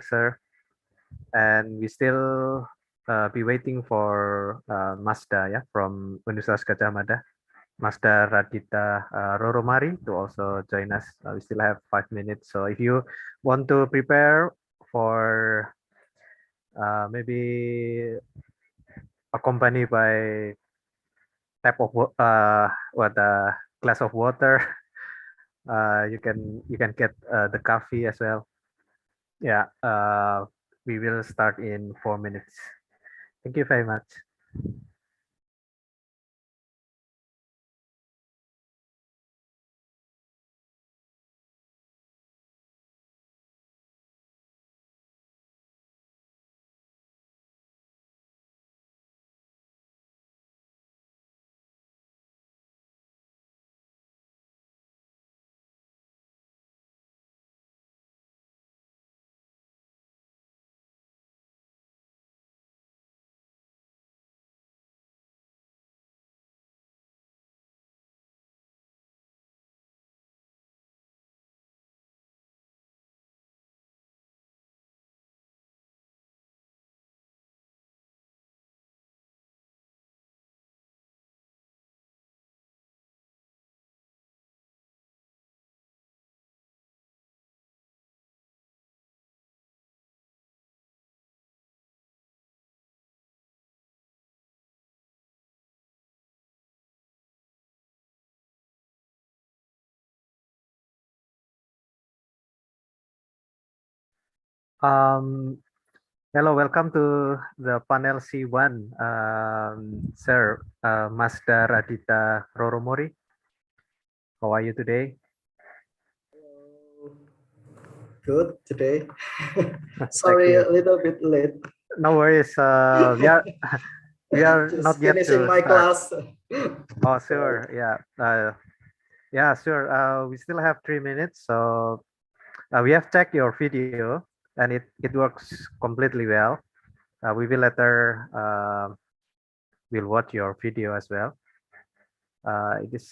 sir. And we still be waiting for Mazda, yeah, from Universitas Gadjah Mada, Mazda Radita Roromari to also join us. We still have 5 minutes, so if you want to prepare for maybe accompanied by tap of what a glass of water, you can get the coffee as well. Yeah, we will start in 4 minutes. Thank you very much. Um, Hello, welcome to the panel C1, Sir Mazda Radita Roromori. How are you today? Good today. Sorry, a little bit late. No worries. We are Just not yet finishing to my start. class. Oh, sure. Yeah. Yeah, sure. We still have 3 minutes, so we have checked your video, and it works completely well. We will later will watch your video as well. It is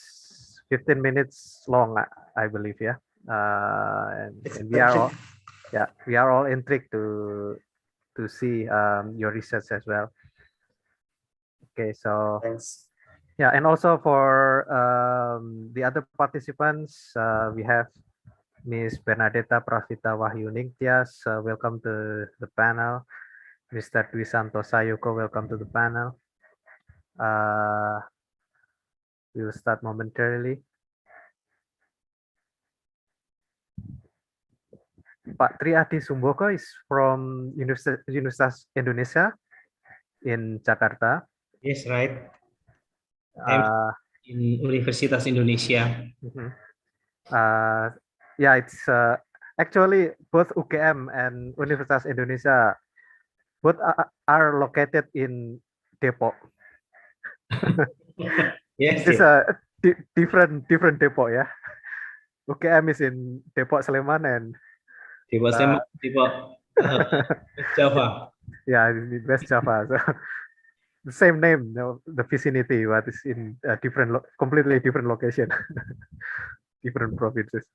15 minutes long, I believe. Yeah. And we are all, yeah, we are all intrigued to see your research as well. Okay, so Thanks. yeah, and also for the other participants, we have Ms. Bernadetta Pravita Wahyuning Tias, welcome to the panel. Mr. Dwi Santo Sayoko, welcome to the panel. We will start momentarily. Pak Tri Adi Sumboko is from Universitas Indonesia in Jakarta. Yes, right. In Universitas Indonesia. Yeah, it's actually both UGM and Universitas Indonesia both are located in Depok. Yes, It's a different Depok, yeah. UGM is in Depok Sleman and Depok Sleman, Depok Java. Yeah, in West Java. So the same name, the vicinity, but it's in a completely different location, different provinces.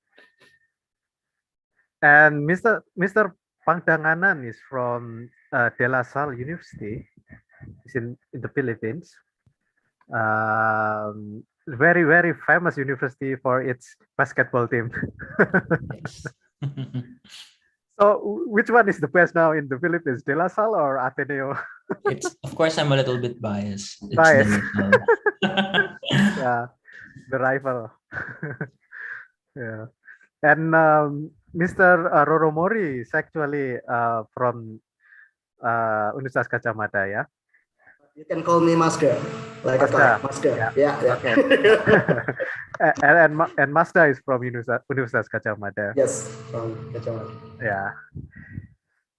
And Mr. Pangdanganan is from De La Salle University. It's in the Philippines. Very, very famous university for its basketball team. So which one is the best now in the Philippines, De La Salle or Ateneo? Of course, I'm a little bit biased. It's Biased. Yeah, the rival. Yeah. And Mr. Roromori is actually from Universitas Gadjah Mada, yeah? You can call me Mazda, like Mazda. a car. Mazda. Yeah. Okay. and Mazda is from Universitas Gadjah Mada. Yes, from Gadjah Mada. Yeah.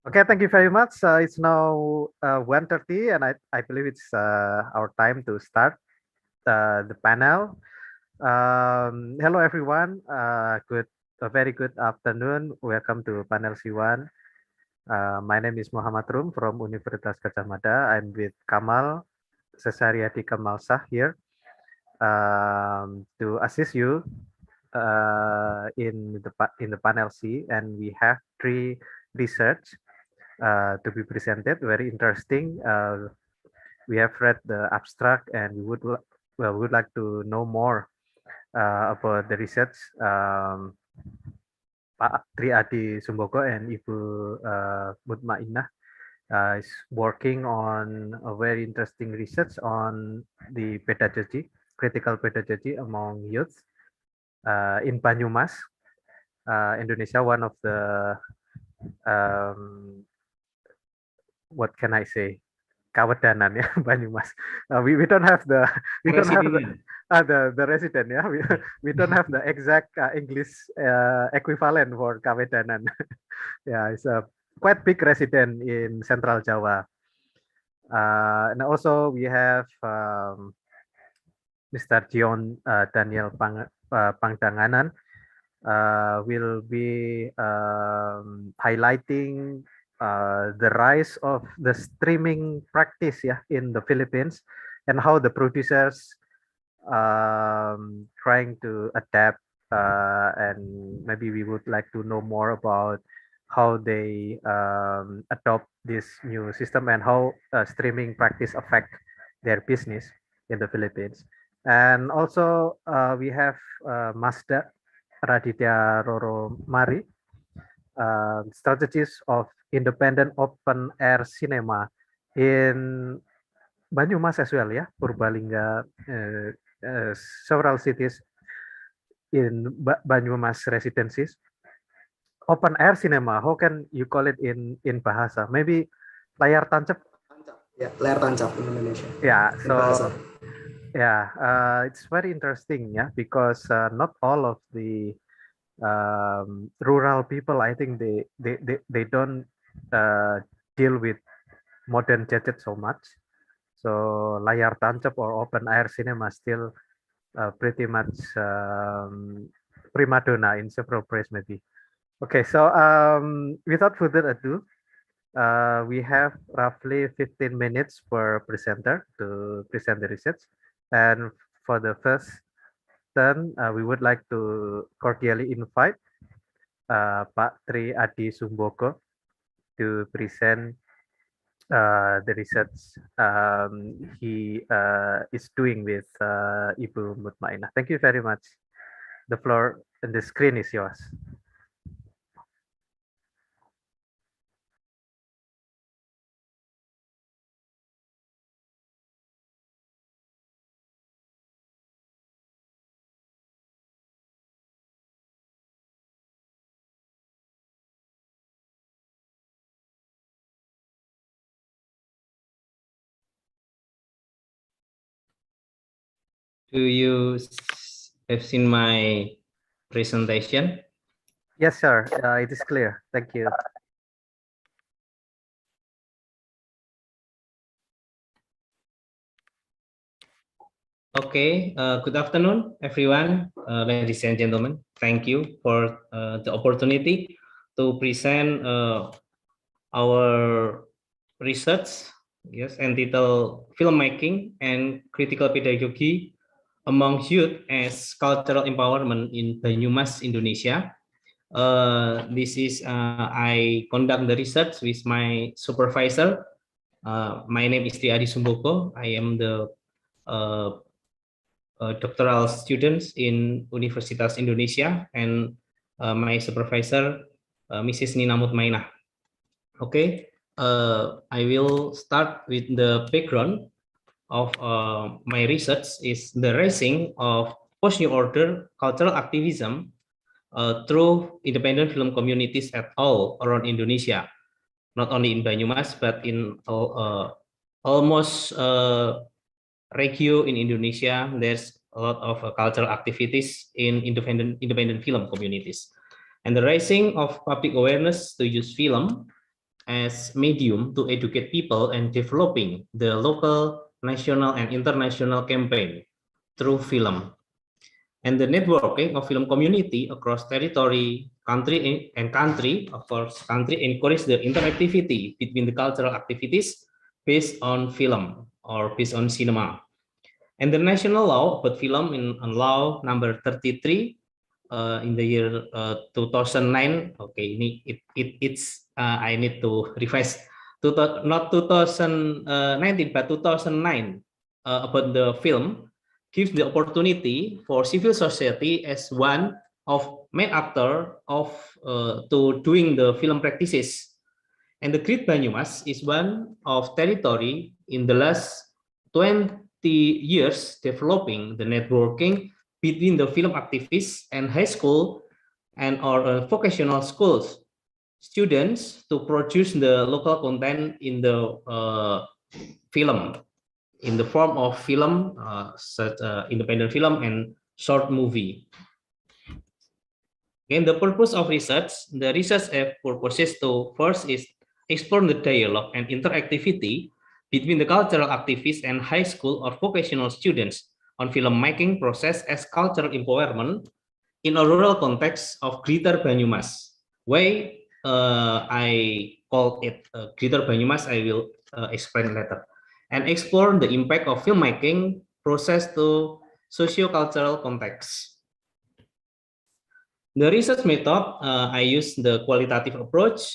Okay, thank you very much. It's now 1:30, and I believe it's our time to start the panel. Hello, everyone. A very good afternoon. Welcome to panel C1. My name is Muhammad Rum from Universitas Gadjah Mada. I'm with Kamal Sesariadi Kamal Shah here to assist you in the panel C, and we have three research to be presented. Very interesting. We have read the abstract, and we would like to know more about the research. Pak Tri Adi Sumboko and Ibu Mutmainah is working on a very interesting research on the pedagogy, critical pedagogy among youth in Banyumas, Indonesia. One of the what can I say? Kawedanan, ya, Banyumas. We don't have the the resident, yeah. We don't have the exact English equivalent for Kawedanan. Yeah, it's a quite big resident in Central Java. And also we have Mr. John Daniel Pangdanganan will be highlighting the rise of the streaming practice, yeah, in the Philippines, and how the producers trying to adapt, and maybe we would like to know more about how they adopt this new system and how streaming practice affect their business in the Philippines. And also we have Masda Raditya Roro Mari, strategies of independent open air cinema in Banyumas as well, yeah, Purbalingga, several cities in Banyumas residencies. Open air cinema, how can you call it in bahasa? Maybe layar tancap. Ya, layar tancap in Indonesia. Yeah, so yeah, it's very interesting, yeah, because not all of the rural people, I think they don't deal with modern gadgets so much. So layar tancap or open air cinema still pretty much prima donna in several places maybe. Okay, so without further ado, we have roughly 15 minutes per presenter to present the research. And for the first turn, we would like to cordially invite Pak Tri Adi Sumboko to present the research he is doing with Ibu Mutmainah. Thank you very much. The floor and the screen is yours. Do you have seen my presentation? Yes, sir. It is clear. Thank you. Okay, good afternoon, everyone, ladies and gentlemen. Thank you for the opportunity to present our research, yes, entitled Filmmaking and Critical Pedagogy Among Youth as Cultural Empowerment in Banyumas, Indonesia. This is, I conduct the research with my supervisor. My name is Tri Adi Sumboko. I am the doctoral students in Universitas Indonesia, and my supervisor, Mrs. Nina Mutmainah. Okay, I will start with the background of my research is the rising of post-New Order cultural activism through independent film communities at all around Indonesia, not only in Banyumas, but in almost regio in Indonesia. There's a lot of cultural activities in independent film communities, and the rising of public awareness to use film as medium to educate people and developing the local, national, and international campaign through film. And the networking of film community across territory, country, of course, country encourage the interactivity between the cultural activities based on film or based on cinema. And the national law about film in law number 33 in the year 2009. Okay, it's I need to revise. Not 2019, but 2009 about the film gives the opportunity for civil society as one of main actor of to doing the film practices. And the Great Banyumas is one of territory in the last 20 years developing the networking between the film activists and high school and or vocational schools students to produce the local content in the film in the form of film, such independent film and short movie. And the purpose of research, the research purposes to first is explore the dialogue and interactivity between the cultural activists and high school or vocational students on filmmaking process as cultural empowerment in a rural context of Greater Banyumas. Why I call it Greater Banyumas, I will explain later. And explore the impact of filmmaking process to socio-cultural context. The research method, I use the qualitative approach,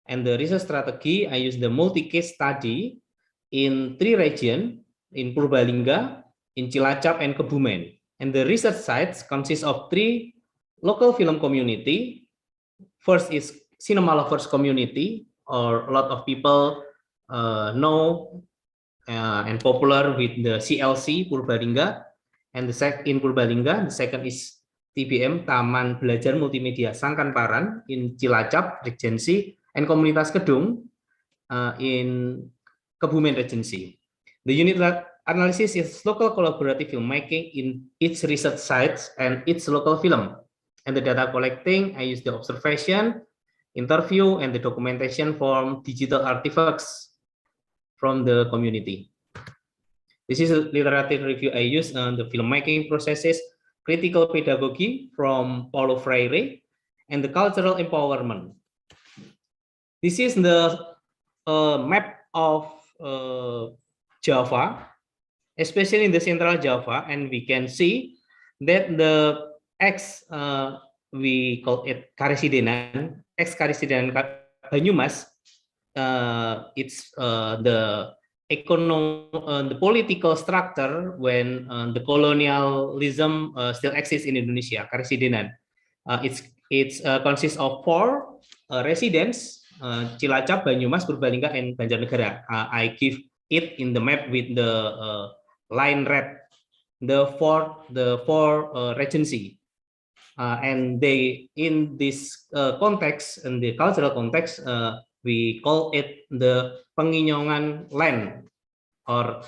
and the research strategy, I use the multi-case study in 3 regions, in Purbalingga, in Cilacap, and Kebumen. And the research sites consist of 3 local film community. First is cinema lovers community, or a lot of people know and popular with the CLC Purbalingga, and in Purbalingga, the second is TBM Taman Belajar Multimedia Sangkan Paran in Cilacap Regency, and Komunitas Kedung in Kebumen Regency. The unit analysis is local collaborative filmmaking in each research sites and its local film. And the data collecting, I use the observation, interview, and the documentation from digital artifacts from the community. This is a literature review I use on the filmmaking processes, critical pedagogy from Paulo Freire, and the cultural empowerment. This is the map of Java, especially in the central Java, and we can see that the X, we call it Karesidenan, X Karesidenan Banyumas, it's the the political structure when the colonialism still exists in Indonesia, Karesidenan. It's consists of 4 residents, Cilacap, Banyumas, Purbalingga, and Banjarnegara. I give it in the map with the line red, the four regency. And they, in this context, in the cultural context, we call it the Penginyongan land, or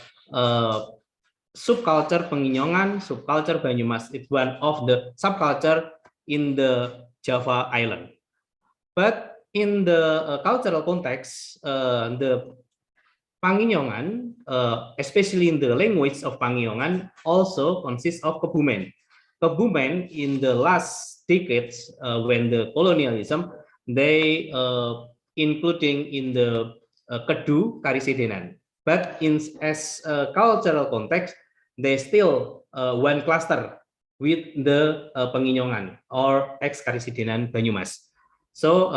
subculture Penginyongan, subculture Banyumas. It's one of the subculture in the Java Island. But in the cultural context, the Penginyongan, especially in the language of Penginyongan, also consists of Kebumen. Kebumen in the last decades, when the colonialism, they including in the Kedu, Karesidenan. But as a cultural context, they still one cluster with the Penginyongan or ex-Karesidenan Banyumas. So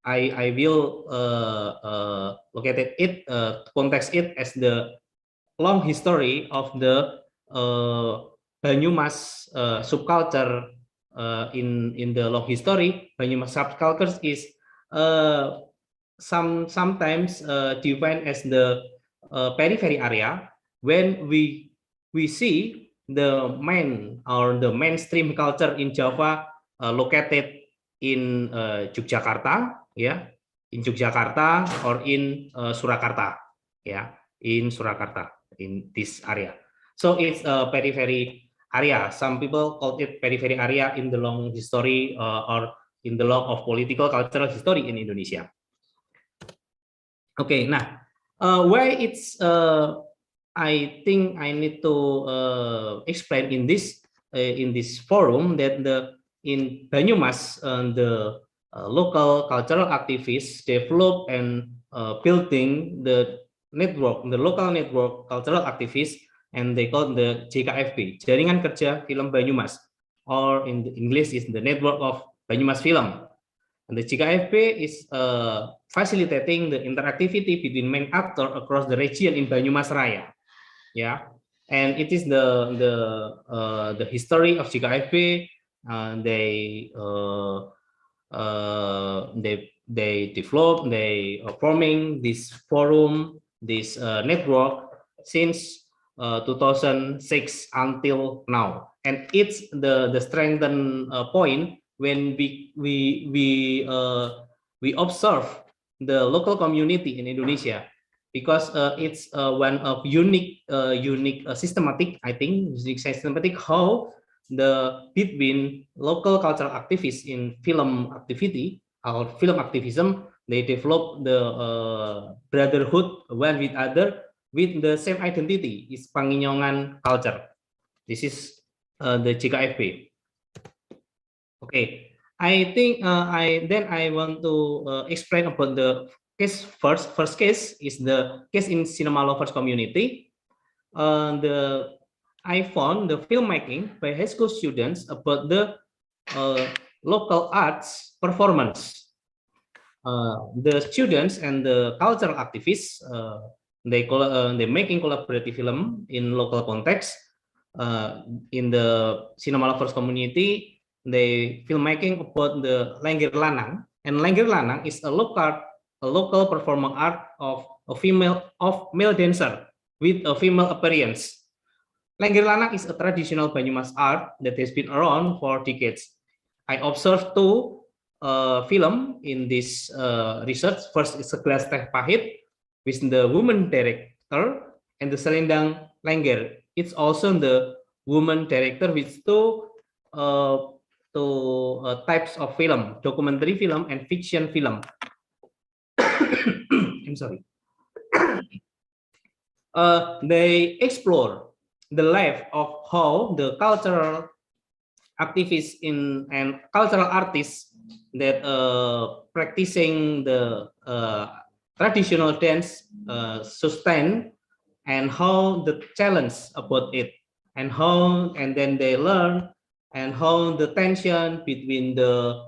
I will look at it, context it as the long history of the Banyumas subculture. In the long history, Banyumas subcultures is sometimes defined as the periphery area when we see the main or the mainstream culture in Java located in Yogyakarta, in Yogyakarta or in Surakarta, in Surakarta, in this area. So it's a periphery area. Some people call it periphery area in the long history or in the long of political cultural history in Indonesia. Okay, now why it's I think I need to explain in this forum that in Banyumas the local cultural activists develop and building the network, the local network cultural activists, and they call the JKFB, Jaringan Kerja Film Banyumas, or in the English is the Network of Banyumas Film. And the GKFP is facilitating the interactivity between main actors across the region in Banyumas Raya. Yeah, and it is the history of GKFP. They develop, they are forming this forum, this network since 2006 until now, and it's the strengthen point when we observe the local community in Indonesia, because it's one of unique systematic, I think, systematic how the between local cultural activists in film activity or film activism, they develop the brotherhood one with other with the same identity, is Panginyongan culture. This is the GKFP. Okay, I think I want to explain about the case first. First case is the case in cinema lovers community. I found the filmmaking by high school students about the local arts performance. The students and the cultural activists, they making collaborative film in local context. In the cinema lovers community, they filmmaking about the Lengger Lanang, and Lengger Lanang is a local performing art of male dancer with a female appearance. Lengger Lanang is a traditional Banyumas art that has been around for decades. I observed two film in this research. First is Segelas Teh Pahit with the woman director, and the Selendang Lengger. It's also the woman director with two types of film: documentary film and fiction film. I'm sorry. They explore the life of how the cultural activists and cultural artists that practicing the traditional dance sustain, and how the challenge about it, and then they learn, and how the tension between the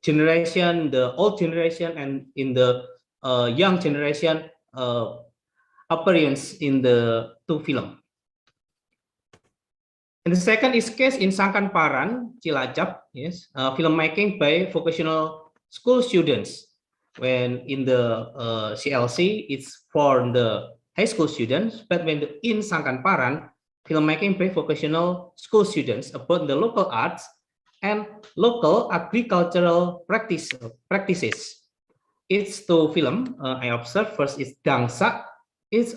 generation, the old generation, and in the young generation appearance in the two film. And the second is case in Sangkan Paran, Cilacap, yes, filmmaking by vocational school students. When in the CLC, it's for the high school students, but when in Sangkan Paran, filmmaking by vocational school students about the local arts and local agricultural practices. It's two film I observed. First is Dangsak. It's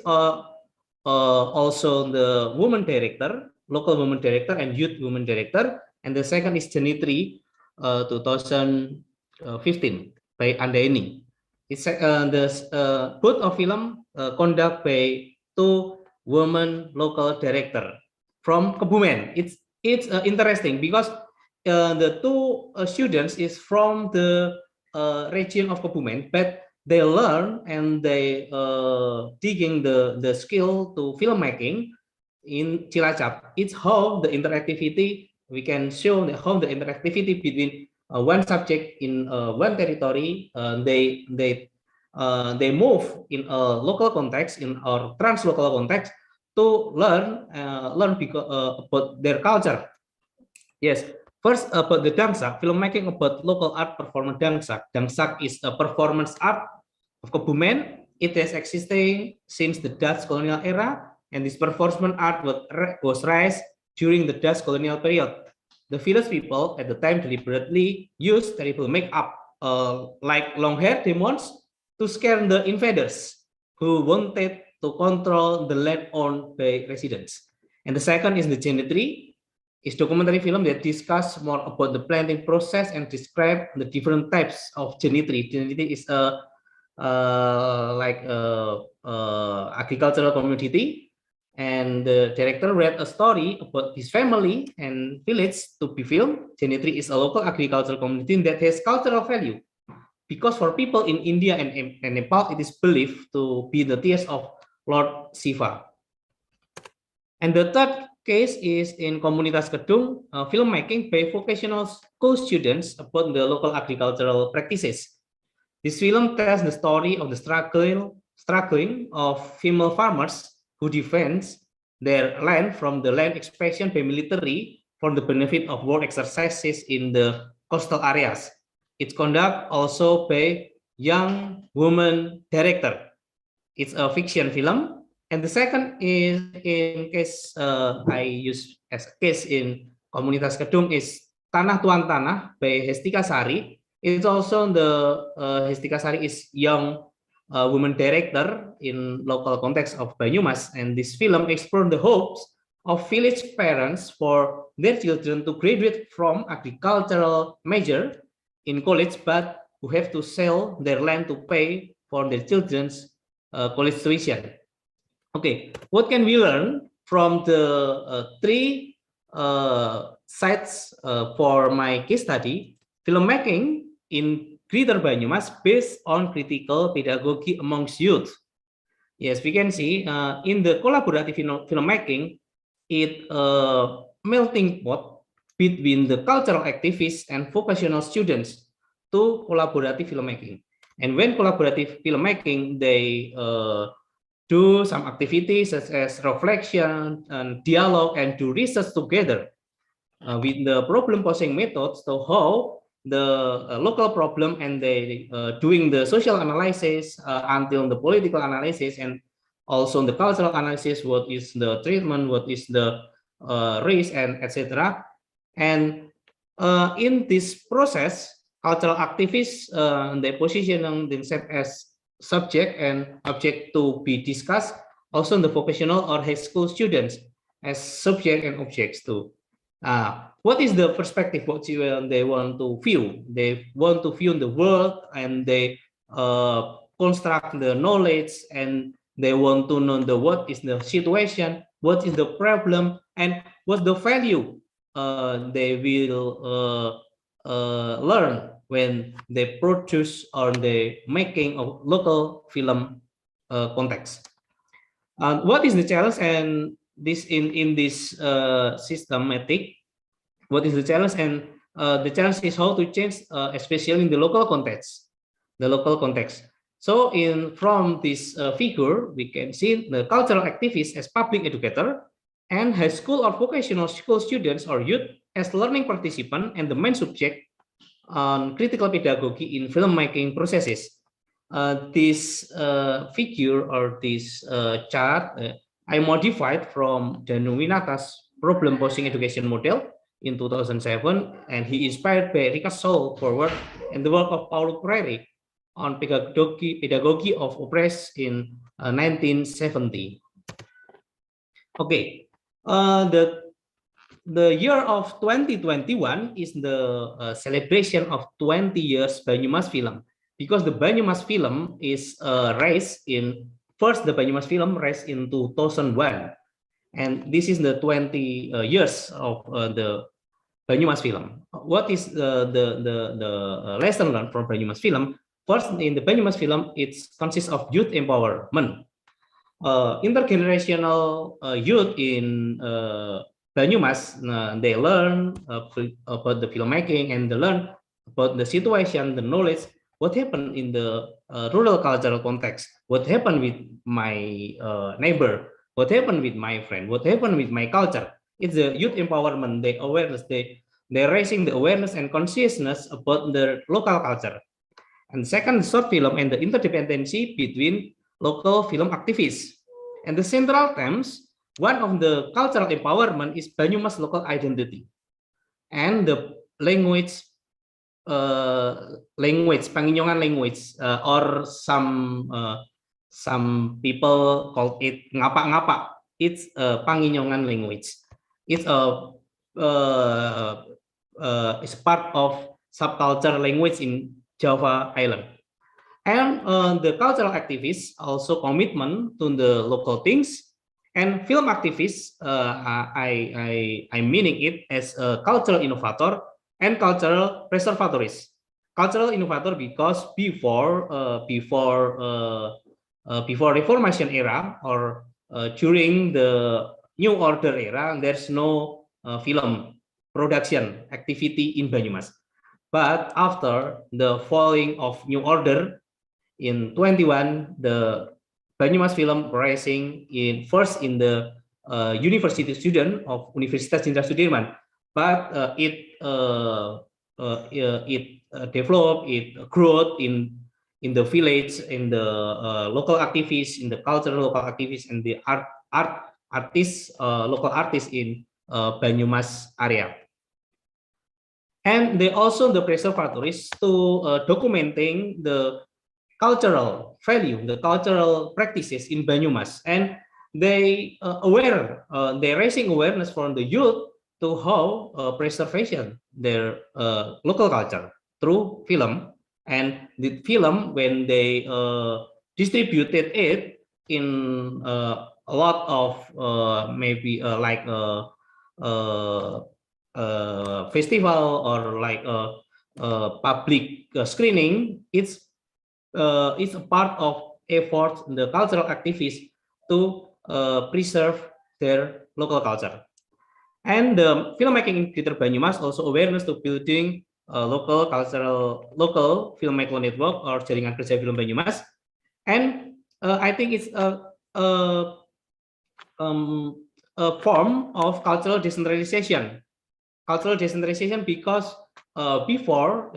also the woman director, local woman director and youth woman director, and the second is Jenitri 2015 by Andaini. It's both of film conducted by two women local director from Kebumen. It's interesting because the two students is from the region of Kebumen, but they learn and they digging the skill to filmmaking in Cilacap. It's how the interactivity, we can show how the interactivity between one subject in one territory, they move in a local context, in our translocal context, to learn about their culture. Yes, first about the Dangsak, filmmaking about local art performance Dangsak. Dangsak is a performance art of Kebumen. It has existed since the Dutch colonial era, and this performance art was raised during the Dutch colonial period. The village people at the time deliberately used terrible makeup, like long hair demons, to scare the invaders who wanted to control the land owned by residents. And the second is the Jenitri. It's documentary film that discuss more about the planting process and describe the different types of Jenitri. Jenitri is agricultural community, and the director read a story about his family and village to be filmed. Jenitri is a local agricultural community that has cultural value, because for people in India and Nepal, it is believed to be the tears of Lord Shiva. And the third case is in Komunitas Kedung, filmmaking by vocational school students about the local agricultural practices. This film tells the story of the struggling of female farmers who defends their land from the land expansion by military for the benefit of war exercises in the coastal areas. It's conducted also by young woman director. It's a fiction film. And the second is in case I use as a case in Komunitas Kedung is Tanah Tuan Tanah by Hestika Sari. It's also the Hestika Sari is young woman director in local context of Banyumas, and this film explored the hopes of village parents for their children to graduate from agricultural major in college, but who have to sell their land to pay for their children's college tuition. Okay, what can we learn from the three sites for my case study? Filmmaking in Greater Banyumas based on critical pedagogy amongst youth. Yes, we can see in the collaborative filmmaking, it melting pot between the cultural activists and vocational students to collaborative filmmaking. And when collaborative filmmaking, they do some activities such as reflection and dialogue and do research together with the problem posing methods to how the local problem, and they doing the social analysis until the political analysis, and also the cultural analysis, what is the treatment, what is the race, and etc. And in this process, cultural activists they position themselves as subject and object to be discussed. Also the vocational or high school students as subject and objects too. What is the perspective what they want to view? They want to view the world, and they construct the knowledge, and they want to know what is the situation, what is the problem, and what's the value they will learn when they produce or they making a local film context. What is the challenge and this in this systematic? What is the challenge? And the challenge is how to change, especially in the local context. The local context. So from this figure, we can see the cultural activists as public educator, and high school or vocational school students or youth as learning participant and the main subject on critical pedagogy in filmmaking processes. This figure or this chart I modified from Danu Winata's problem posing education model in 2007, and he inspired by Rika Soul forward and the work of Paulo Freire on pedagogy of oppressed in 1970. Okay, the year of 2021 is the celebration of 20 years Banyumas film, because the Banyumas film is raised in first the Banyumas film raised in 2001, and this is the 20 years of the Banyumas film. What is the lesson learned from Banyumas film? First, in the Banyumas film, it consists of youth empowerment. Intergenerational youth in Banyumas, they learn about the filmmaking, and they learn about the situation, the knowledge, what happened in the rural cultural context, what happened with my neighbor, what happened with my friend, what happened with my culture. It's the youth empowerment, the awareness, they're raising the awareness and consciousness about the local culture. And second, short film and the interdependency between local film activists. And the central themes, one of the cultural empowerment is Banyumas local identity, and the language, Panginyongan language, or some people call it ngapa-ngapa. It's a Panginyongan language. It's it's part of subculture language in Java Island. And the cultural activists also commitment to the local things, and film activists, I'm meaning it as a cultural innovator and cultural preservatorist. Cultural innovator because before Reformation era, or during the New Order era, there's no film production activity in Banyumas. But after the falling of New Order in 21, the Banyumas film rising first in the university student of Universitas Jenderal Sudirman, but it developed, it grew in the village, in the local activists, in the cultural local activists, and the artists, local artists in Banyumas area. And they also the preservatories to documenting the cultural value, the cultural practices in Banyumas, and they they're raising awareness from the youth to how preservation their local culture through film. And the film, when they distributed it in a lot of maybe like festival or like a public screening, it's a part of effort the cultural activists to preserve their local culture. And the filmmaking in Greater Banyumas also awareness to building local filmmaker network or Jaringan Kerja Film Banyumas. And I think it's a form of cultural decentralization. Cultural decentralization because before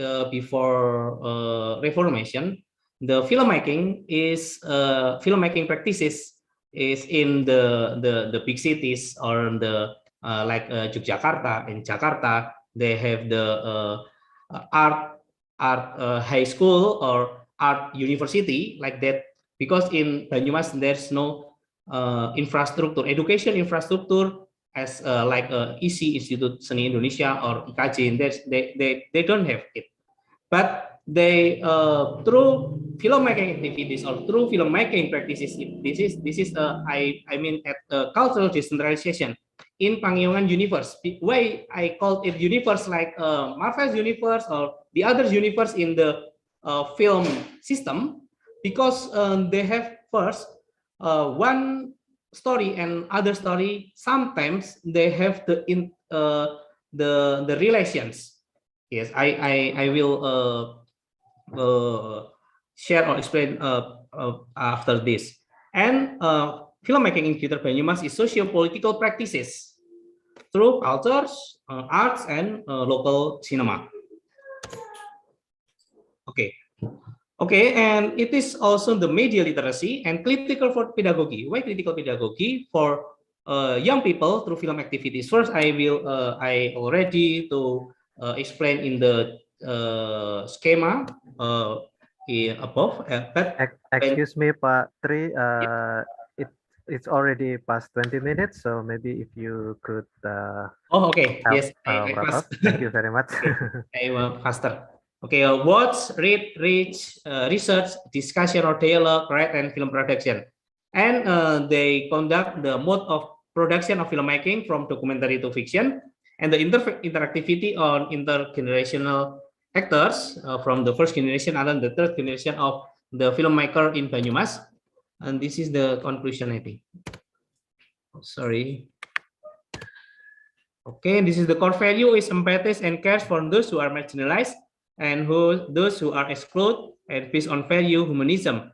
Reformation, the filmmaking practices is in the big cities or the like Yogyakarta and Jakarta. They have the art high school or art university like that, because in Banyumas there's no infrastructure, education infrastructure as like ISI, Institut Seni Indonesia, or IKJ. They don't have it, but they through filmmaking activities or through filmmaking practices, this is I mean at cultural decentralization in Pangiyongan universe. Why I call it universe, like Marvel's universe or the other universe in the film system, because they have first one story and other story. Sometimes they have the relations. Yes, I will share or explain after this. And filmmaking in Greater Banyumas is socio-political practices through cultures, arts, and local cinema. Okay, and it is also the media literacy and critical for pedagogy. Why critical pedagogy? For young people through film activities. First, I already to explain in the schema above. But excuse me, Pak Tri. It's already past 20 minutes, so maybe if you could. Okay. Yes. I Thank you very much. Okay. I will faster. Okay. Watch, read, research, discussion or dialogue, write, and film production. And they conduct the mode of production of filmmaking from documentary to fiction, and the interactivity on intergenerational actors from the first generation and then the third generation of the filmmaker in Banyumas. And this is the conclusion, I think. Sorry. Okay, this is the core value is empathy and care for those who are marginalized and those who are excluded, and based on value humanism.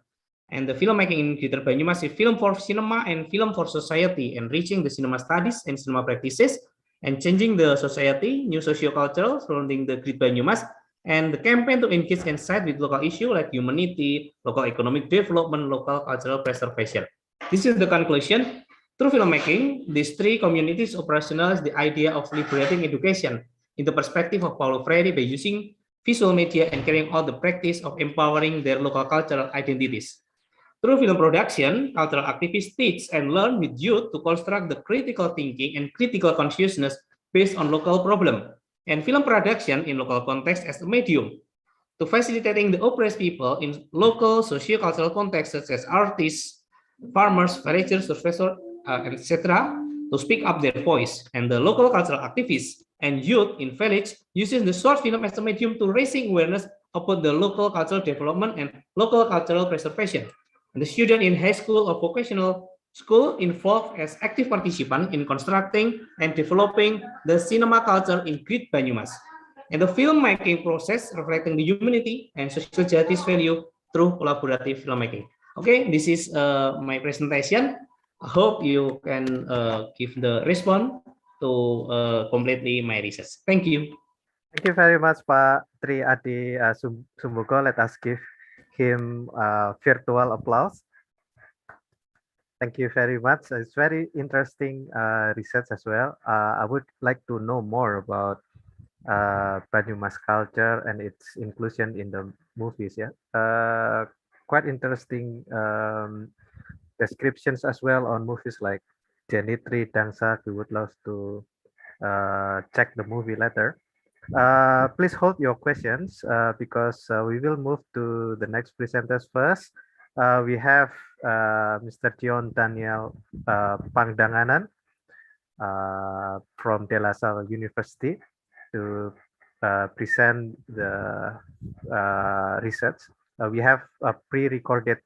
And the filmmaking in Greater Banyumas is film for cinema and film for society, enriching the cinema studies and cinema practices, and changing the society, new socio-cultural surrounding the Great Banyumas, and the campaign to engage and side with local issue like humanity, local economic development, local cultural preservation. This is the conclusion. Through filmmaking, these three communities operationalize the idea of liberating education in the perspective of Paulo Freire by using visual media and carrying out the practice of empowering their local cultural identities. Through film production, cultural activists teach and learn with youth to construct the critical thinking and critical consciousness based on local problem, and film production in local context as a medium to facilitating the oppressed people in local socio-cultural contexts such as artists, farmers, villagers, professors, etc., to speak up their voice. And the local cultural activists and youth in village uses the short film as a medium to raising awareness about the local cultural development and local cultural preservation. And the student in high school or vocational School involved as active participant in constructing and developing the cinema culture in Great Banyumas, and the filmmaking process reflecting the humanity and social justice value through collaborative filmmaking. Okay, this is my presentation. I hope you can give the response to completely my research. Thank you. Thank you very much, Pak Tri Adi Sumbogo. Let us give him virtual applause. Thank you very much. It's very interesting research as well. I would like to know more about Banyumas culture and its inclusion in the movies. Yeah, quite interesting descriptions as well on movies like Jenitri Dangsa. We would love to check the movie later. Please hold your questions because we will move to the next presenters first. We have Mr. John Daniel Pangdanganan from De La Salle University to present the research. We have a pre-recorded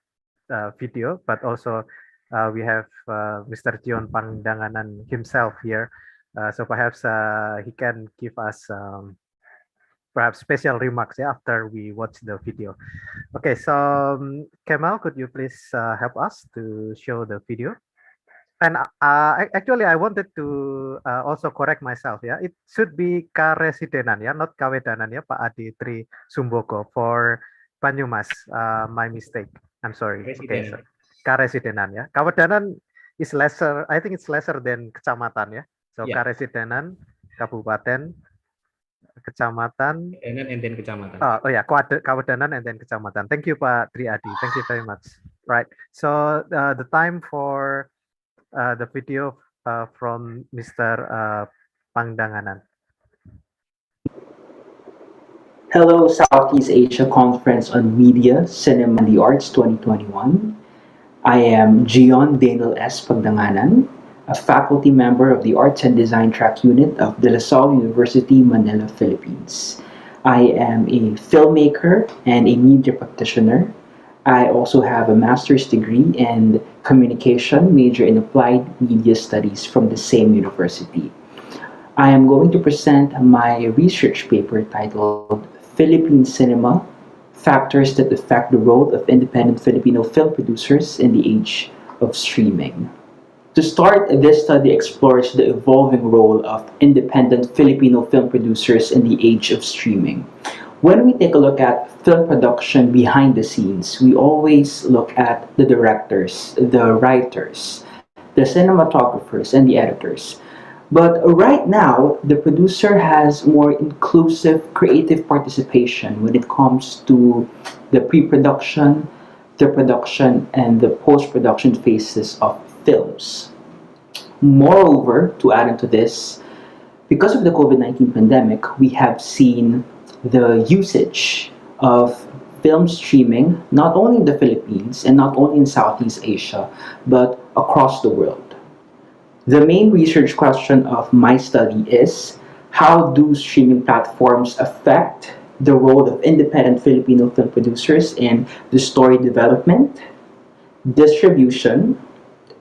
video, but also we have Mr. John Pangdanganan himself here. So perhaps he can give us perhaps special remarks after we watch the video. Okay, so Kemal, could you please help us to show the video? And actually, I wanted to also correct myself. Yeah, it should be Karesidenan, yeah, not Kawedanan, yeah, Pak Adi Tri Sumbogo for Banyumas. My mistake. I'm sorry. Okay, so Karesidenan, yeah. Kawedanan is lesser. I think it's lesser than Kecamatan, yeah. So yeah. Karesidenan, Kabupaten, Kecamatan, and then Kecamatan. Oh yeah, Kawedanan and then Kecamatan. Thank you, Pak Tri Adi. Thank you very much. Right. So the time for the video from Mr. Pangdanganan. Hello, Southeast Asia Conference on Media, Cinema and the Arts 2021. I am Gion Daniel S. Pangdanganan, a faculty member of the Arts and Design Track Unit of De La Salle University, Manila, Philippines. I am a filmmaker and a media practitioner. I also have a master's degree in communication, major in applied media studies from the same university. I am going to present my research paper titled Philippine Cinema, Factors that Affect the Role of Independent Filipino Film Producers in the Age of Streaming. To start, this study explores the evolving role of independent Filipino film producers in the age of streaming. When we take a look at film production behind the scenes, we always look at the directors, the writers, the cinematographers, and the editors. But right now, the producer has more inclusive creative participation when it comes to the pre-production, the production, and the post-production phases of films. Moreover, to add into this, because of the COVID-19 pandemic, we have seen the usage of film streaming, not only in the Philippines and not only in Southeast Asia, but across the world. The main research question of my study is, how do streaming platforms affect the role of independent Filipino film producers in the story development, distribution,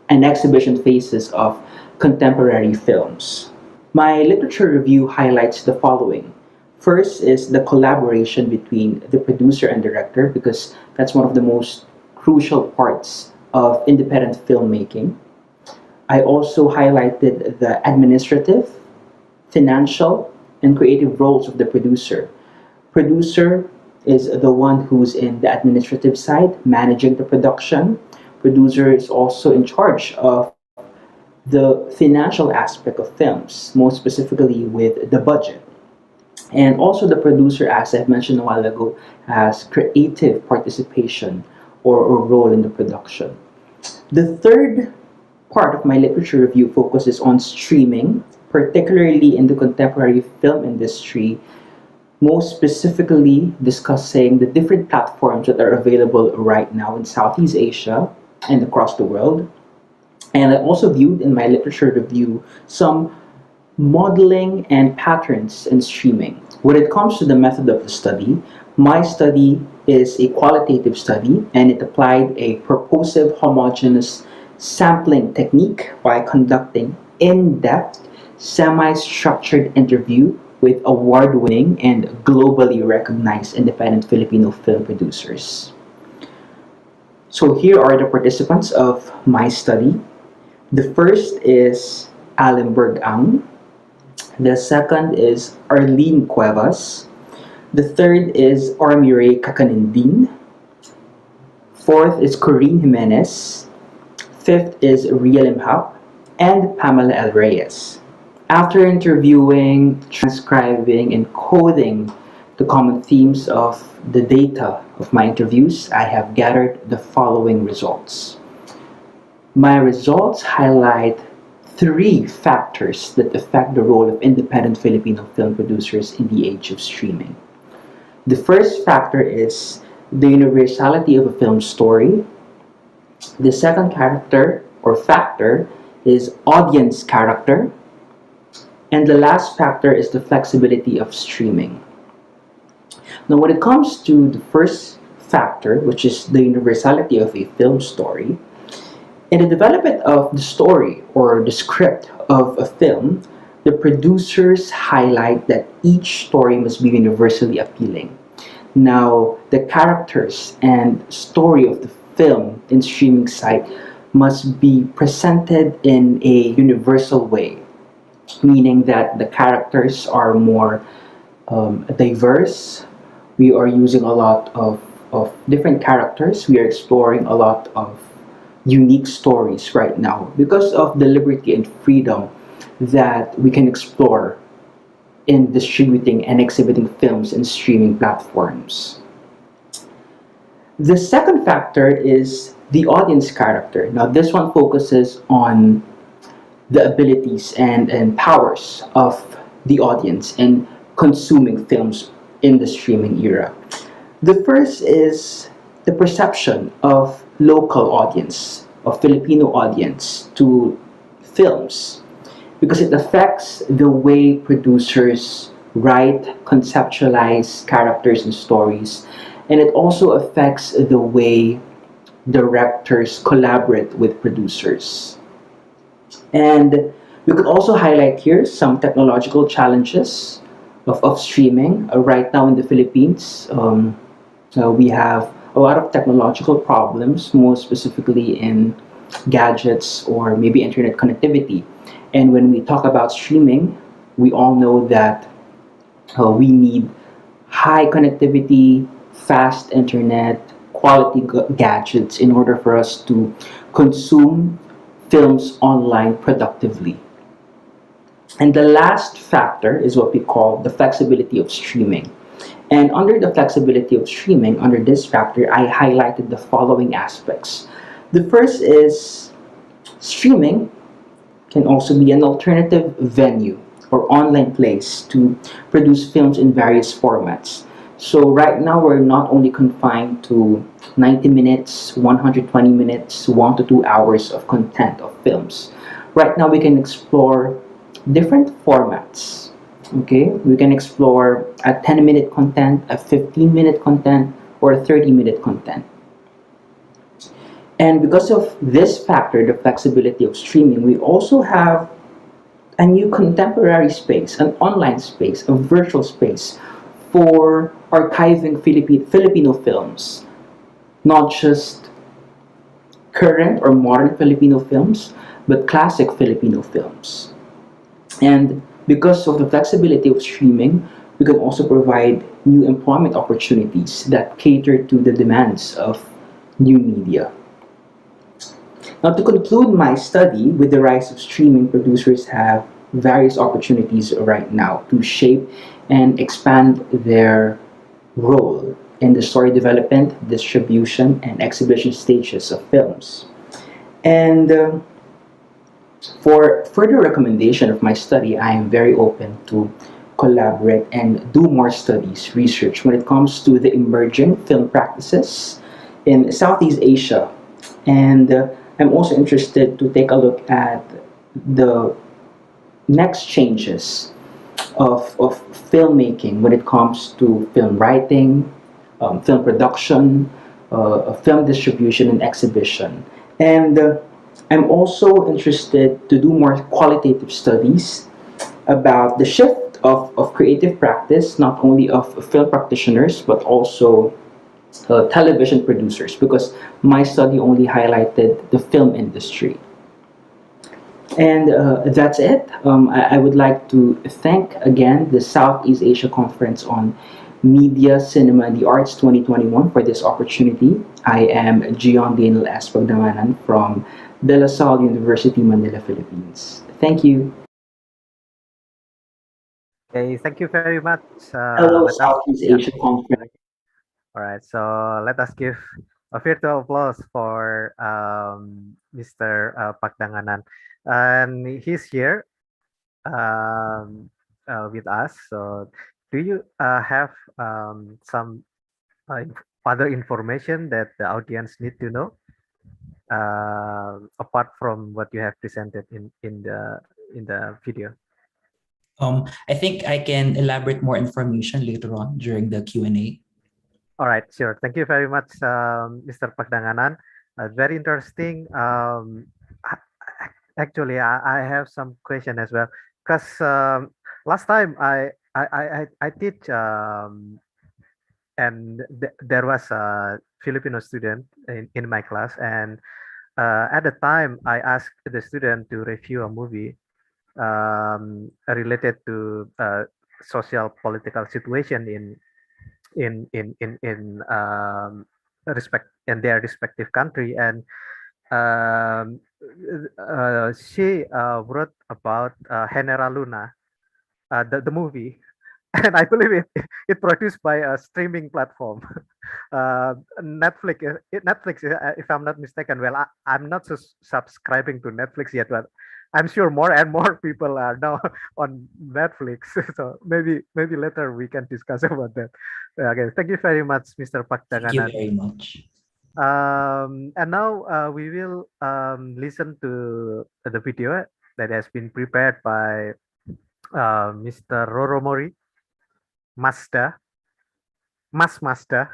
and exhibition phases of contemporary films? My literature review highlights the following. First is the collaboration between the producer and director, because that's one of the most crucial parts of independent filmmaking. I also highlighted the administrative, financial, and creative roles of the producer. Producer is the one who's in the administrative side, managing the production. Producer is also in charge of the financial aspect of films, most specifically with the budget. And also the producer, as I've mentioned a while ago, has creative participation or a role in the production. The third part of my literature review focuses on streaming, particularly in the contemporary film industry, most specifically discussing the different platforms that are available right now in Southeast Asia and across the world. And I also viewed in my literature review some modeling and patterns in streaming. When it comes to the method of the study, my study is a qualitative study, and it applied a purposive homogeneous sampling technique by conducting in-depth, semi-structured interview with award-winning and globally recognized independent Filipino film producers. So here are the participants of my study. The first is Alimberg Ang. The second is Arlene Cuevas. The third is Armire Kakanindin. Fourth is Corinne Jimenez. Fifth is Ria Limhap and Pamela L. Reyes. After interviewing, transcribing, and coding the common themes of the data of my interviews, I have gathered the following results. My results highlight 3 factors that affect the role of independent Filipino film producers in the age of streaming. The first factor is the universality of a film story. The second character or factor is audience character. And the last factor is the flexibility of streaming. Now, when it comes to the first factor, which is the universality of a film story, in the development of the story or the script of a film, the producers highlight that each story must be universally appealing. Now, the characters and story of the film in streaming site must be presented in a universal way, meaning that the characters are more diverse. We are using a lot of different characters. We are exploring a lot of unique stories right now because of the liberty and freedom that we can explore in distributing and exhibiting films in streaming platforms. The second factor is the audience character. Now, this one focuses on the abilities and powers of the audience in consuming films in the streaming era. The first is the perception of local audience, of Filipino audience to films, because it affects the way producers write, conceptualize characters and stories, and it also affects the way directors collaborate with producers. And we could also highlight here some technological challenges of streaming. Right now in the Philippines, we have a lot of technological problems, most specifically in gadgets or maybe internet connectivity. And when we talk about streaming, we all know that we need high connectivity, fast internet, quality gadgets in order for us to consume films online productively. And the last factor is what we call the flexibility of streaming. And under the flexibility of streaming, under this factor, I highlighted the following aspects. The first is streaming can also be an alternative venue or online place to produce films in various formats. So right now, we're not only confined to 90 minutes, 120 minutes, 1 to 2 hours of content of films. Right now, we can explore different formats. Okay, we can explore a 10-minute content, a 15-minute content, or a 30-minute content. And because of this factor, the flexibility of streaming, we also have a new contemporary space, an online space, a virtual space for archiving Filipino films, not just current or modern Filipino films, but classic Filipino films. And because of the flexibility of streaming, we can also provide new employment opportunities that cater to the demands of new media. Now, to conclude my study, with the rise of streaming, producers have various opportunities right now to shape and expand their role in the story development, distribution, and exhibition stages of films. And for further recommendation of my study, I am very open to collaborate and do more studies, research when it comes to the emerging film practices in Southeast Asia. And I'm also interested to take a look at the next changes of filmmaking when it comes to film writing, film production, film distribution, and exhibition. And I'm also interested to do more qualitative studies about the shift of creative practice, not only of film practitioners, but also television producers, because my study only highlighted the film industry. And that's it. I would like to thank again the Southeast Asia Conference on Media, Cinema, and the Arts 2021 for this opportunity. I am Gion Daniel S. Pagdanganan from De La Salle University, Manila, Philippines. Thank you. Okay, thank you very much. Hello, Let us, Southeast yeah. Asia Conference. All right, so let us give a virtual applause for Mr. Pagdanganan. And he's here with us. So, do you have some other information that the audience need to know apart from what you have presented in the video? I think I can elaborate more information later on during the Q&A. All right, sure. Thank you very much, Mr. Pagdanganan. Very interesting. Actually, I have some question as well, because last time I teach and there was a Filipino student in my class, and at the time I asked the student to review a movie related to social political situation in respect in their respective country, and she wrote about Genera Luna, the movie, and I believe it produced by a streaming platform, Netflix. Netflix, if I'm not mistaken. Well, I'm not subscribing to Netflix yet, but I'm sure more and more people are now on Netflix. So maybe later we can discuss about that. Okay, thank you very much, Mr. Thank you Pagdanganan. very much. And now we will listen to the video that has been prepared by Mr. Roromori Mazda, Mazda.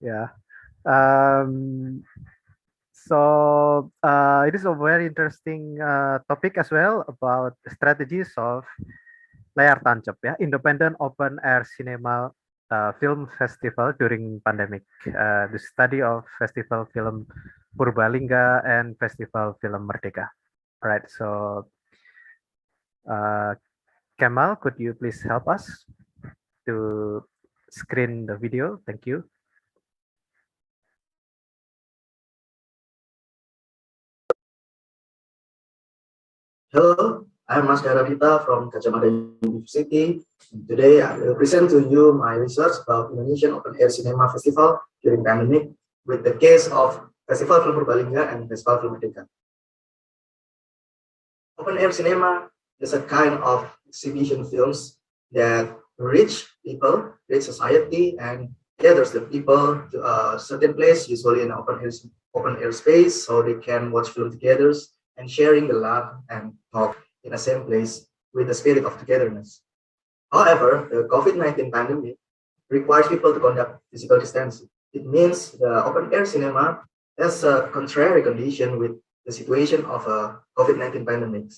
Yeah. Um, so it is a very interesting topic as well about strategies of layar tancap, ya, independent open air cinema film festival during pandemic. The study of festival film Purbalingga and festival film Merdeka. All right. So Kemal, could you please help us to screen the video? Thank you. Hello, I'm Mas Garavita from Kacamata University. Today I will present to you my research about Indonesian Open Air Cinema Festival during pandemic with the case of Festival Film Purbalingga and Festival Film Merdeka. Open air cinema is a kind of exhibition films that reach people, reach society, and gathers the people to a certain place, usually in open air space, so they can watch film together and sharing the laugh and talk in the same place with the spirit of togetherness. However, the COVID-19 pandemic requires people to conduct physical distancing. It means the open air cinema has a contrary condition with the situation of a COVID-19 pandemic.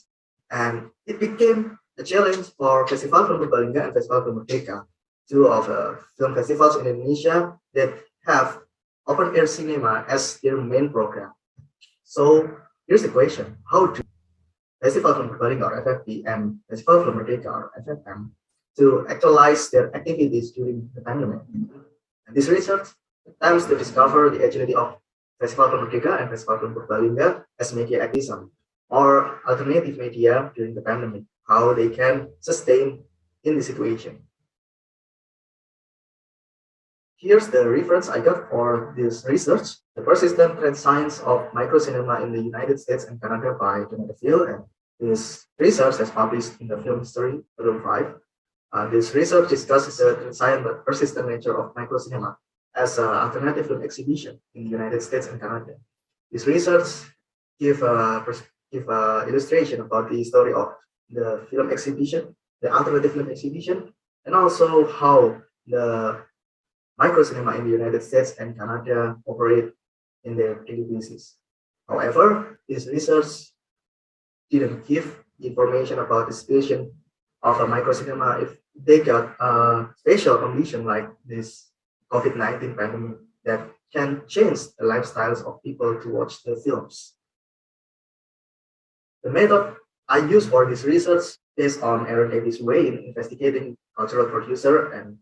And it became a challenge for Festival Film Purbalingga and Festival Film Merdeka, two of the film festivals in Indonesia that have open air cinema as their main program. So here's the question: how do Festival Film Purbalingga or FFP and Festival Film Merdeka or FFM to actualize their activities during the pandemic? And this research attempts to discover the agility of Festival Film Merdeka and Festival Film Purbalingga as media activism or alternative media during the pandemic, how they can sustain in the situation. Here's the reference I got for this research: The Persistent Trend Science of Microcinema in the United States and Canada by Jonathan Field. And this research is published in the Film History, Volume 5. This research discusses the trend science but persistent nature of microcinema as an alternative film exhibition in the United States and Canada. This research give a illustration about the story of the film exhibition, the alternative film exhibition, and also how the microcinema in the United States and Canada operate in their daily basis. However, this research didn't give information about the situation of a microcinema if they got a special condition like this COVID-19 pandemic that can change the lifestyles of people to watch the films. The method I use for this research is on Aaron Davis' way in investigating cultural producer, and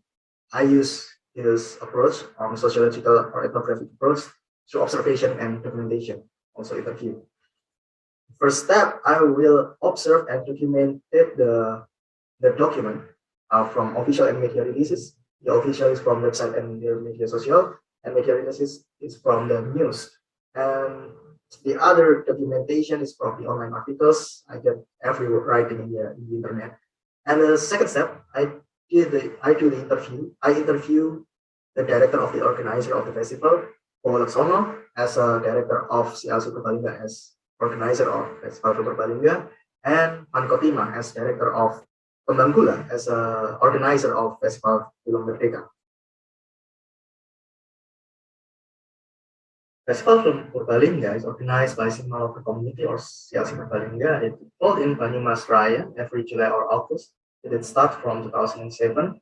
I use his approach on sociological or ethnographic approach through observation and documentation, also interview. First step, I will observe and document the document from official and media releases. The official is from website and their media social, and media releases is from the news. And the other documentation is from the online articles. I get every writing in the internet. And the second step, I do the interview. I interview the director of the organizer of the festival, Paul Laksono, as a director of CLC Purbalingga as organizer of Festival Film Purbalingga, and Pan Kotima as director of Kembang Gula as a organizer of Festival Film Merdeka. Festival Film Purbalingga is organized by Cinema Local Community or CLC Purbalingga. It held in Banyumas Raya every July or August. It did start from 2007,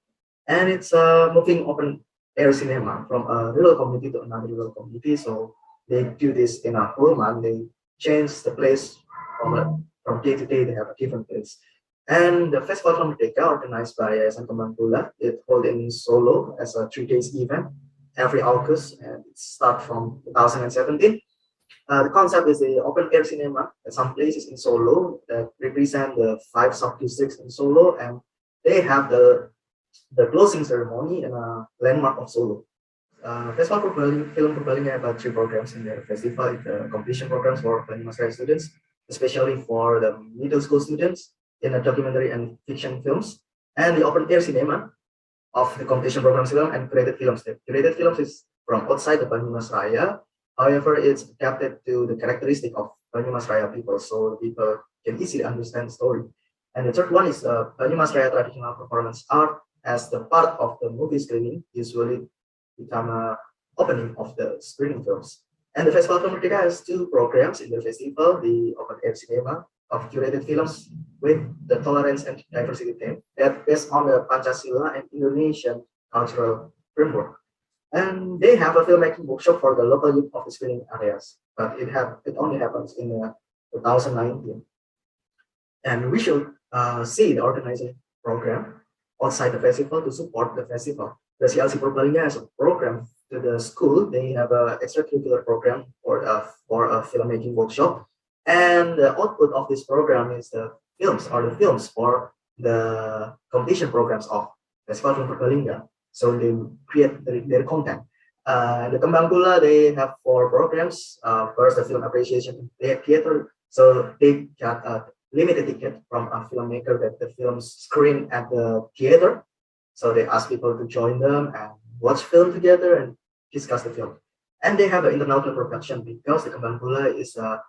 and it's a moving open air cinema from a rural community to another rural community. So they do this in a whole month. They change the place from day to day. They have a different place. And the Festival Film Merdeka, organized by Yayasan Kembang Gula, it held in Solo as a 3 days event every August, and it starts from 2017. The concept is the open air cinema at some places in Solo that represent the 5 sub-districts in Solo, and they have the closing ceremony in a landmark of Solo. Festival Film Purbalingga about 3 programs in the festival. The competition programs for Banyumas Raya students, especially for the middle school students in the documentary and fiction films, and the open air cinema of the competition programs film and curated films. The curated films is from outside the Banyumas Raya. However, it's adapted to the characteristic of Banyumas Raya people, so people can easily understand the story. And the third one is Banyumas Raya traditional performance art as the part of the movie screening, usually become a opening of the screening films. And the Festival Film Merdeka has 2 programs in the festival: the open air cinema of curated films with the tolerance and diversity theme that based on the Pancasila and Indonesian cultural framework. And they have a filmmaking workshop for the local youth of the screening areas, but it only happens in 2019. And we should see the organizing program outside the festival to support the festival. The CLC Purbalingga has a program to the school. They have an extracurricular program for a filmmaking workshop, and the output of this program is the films for the competition programs of Festival Film Purbalingga. So they create their content. The Kembang Gula, they have 4 programs. First, the film appreciation theater. So they got a limited ticket from a filmmaker that the films screen at the theater. So they ask people to join them and watch film together and discuss the film. And they have an international production because the Kembang Gula is a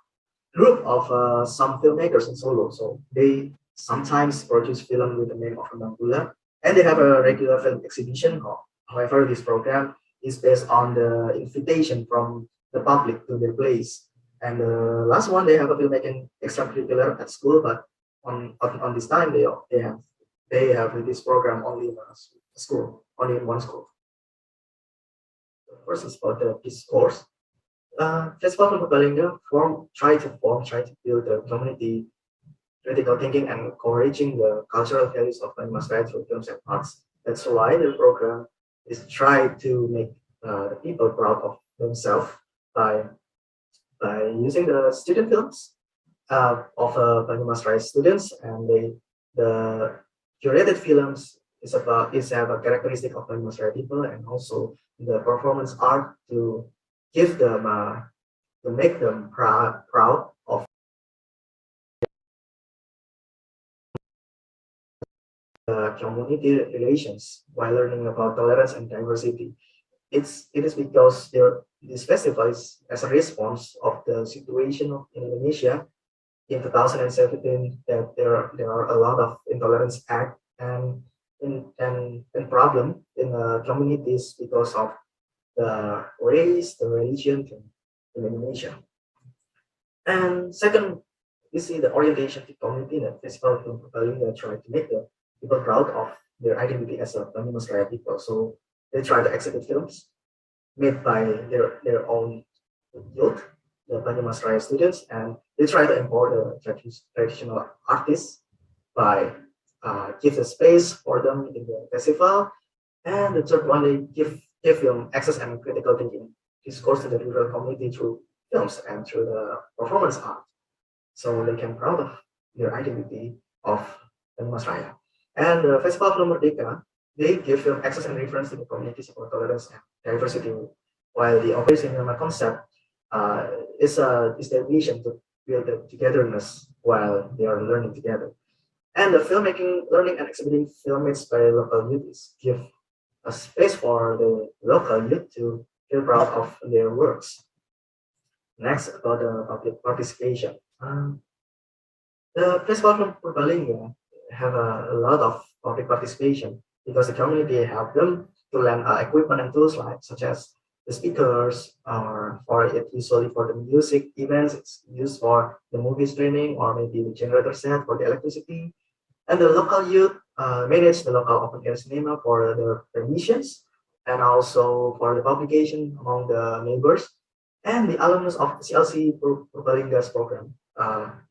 group of some filmmakers in Solo. So they sometimes produce film with the name of Kembang Gula, and they have a regular film exhibition. However, this program is based on the invitation from the public to their place. And the last one, they have a filmmaking extracurricular at school, but on this time they have this program only in a school, only in one school. The first is about the discourse. Festival Film Purbalingga try to build a community critical thinking and encouraging the cultural values of Banyumas Raya through films and arts. That's why the program is try to make the people proud of themselves by using the student films of Banyumas Raya students, and the curated films have a characteristic of Banyumas Raya people, and also the performance art to give them to make them proud of community relations while learning about tolerance and diversity. It is because this festival is as a response of the situation in Indonesia in 2017 that there are a lot of intolerance act and problem in communities because of the race, the religion in Indonesia. And second, we see the orientation to community that Festival Film Purbalingga try to make the people proud of their identity as a Banyumas Raya people. So they try to exhibit films made by their own youth, the Banyumas Raya students, and they try to import the traditional artists by give the space for them in the festival. And the third one, they give them access and critical thinking discourse to the rural community through films and through the performance art. So they can proud of their identity of Banyumas Raya. And the Festival Film Merdeka, they give film access and reference to the community support tolerance and diversity, while the Operation Cinema concept is their mission to build the togetherness while they are learning together. And the filmmaking, learning and exhibiting film made by local youth is give a space for the local youth to feel proud of their works. Next, about the public participation. The Festival Film Purbalingga have a lot of public participation because the community help them to lend equipment and tools such as the speakers, or for it usually for the music events, it's used for the movie streaming, or maybe the generator set for the electricity. And the local youth manage the local open air cinema for the permissions and also for the publication among the neighbors. And the alumnus of CLC Purbalingga's program,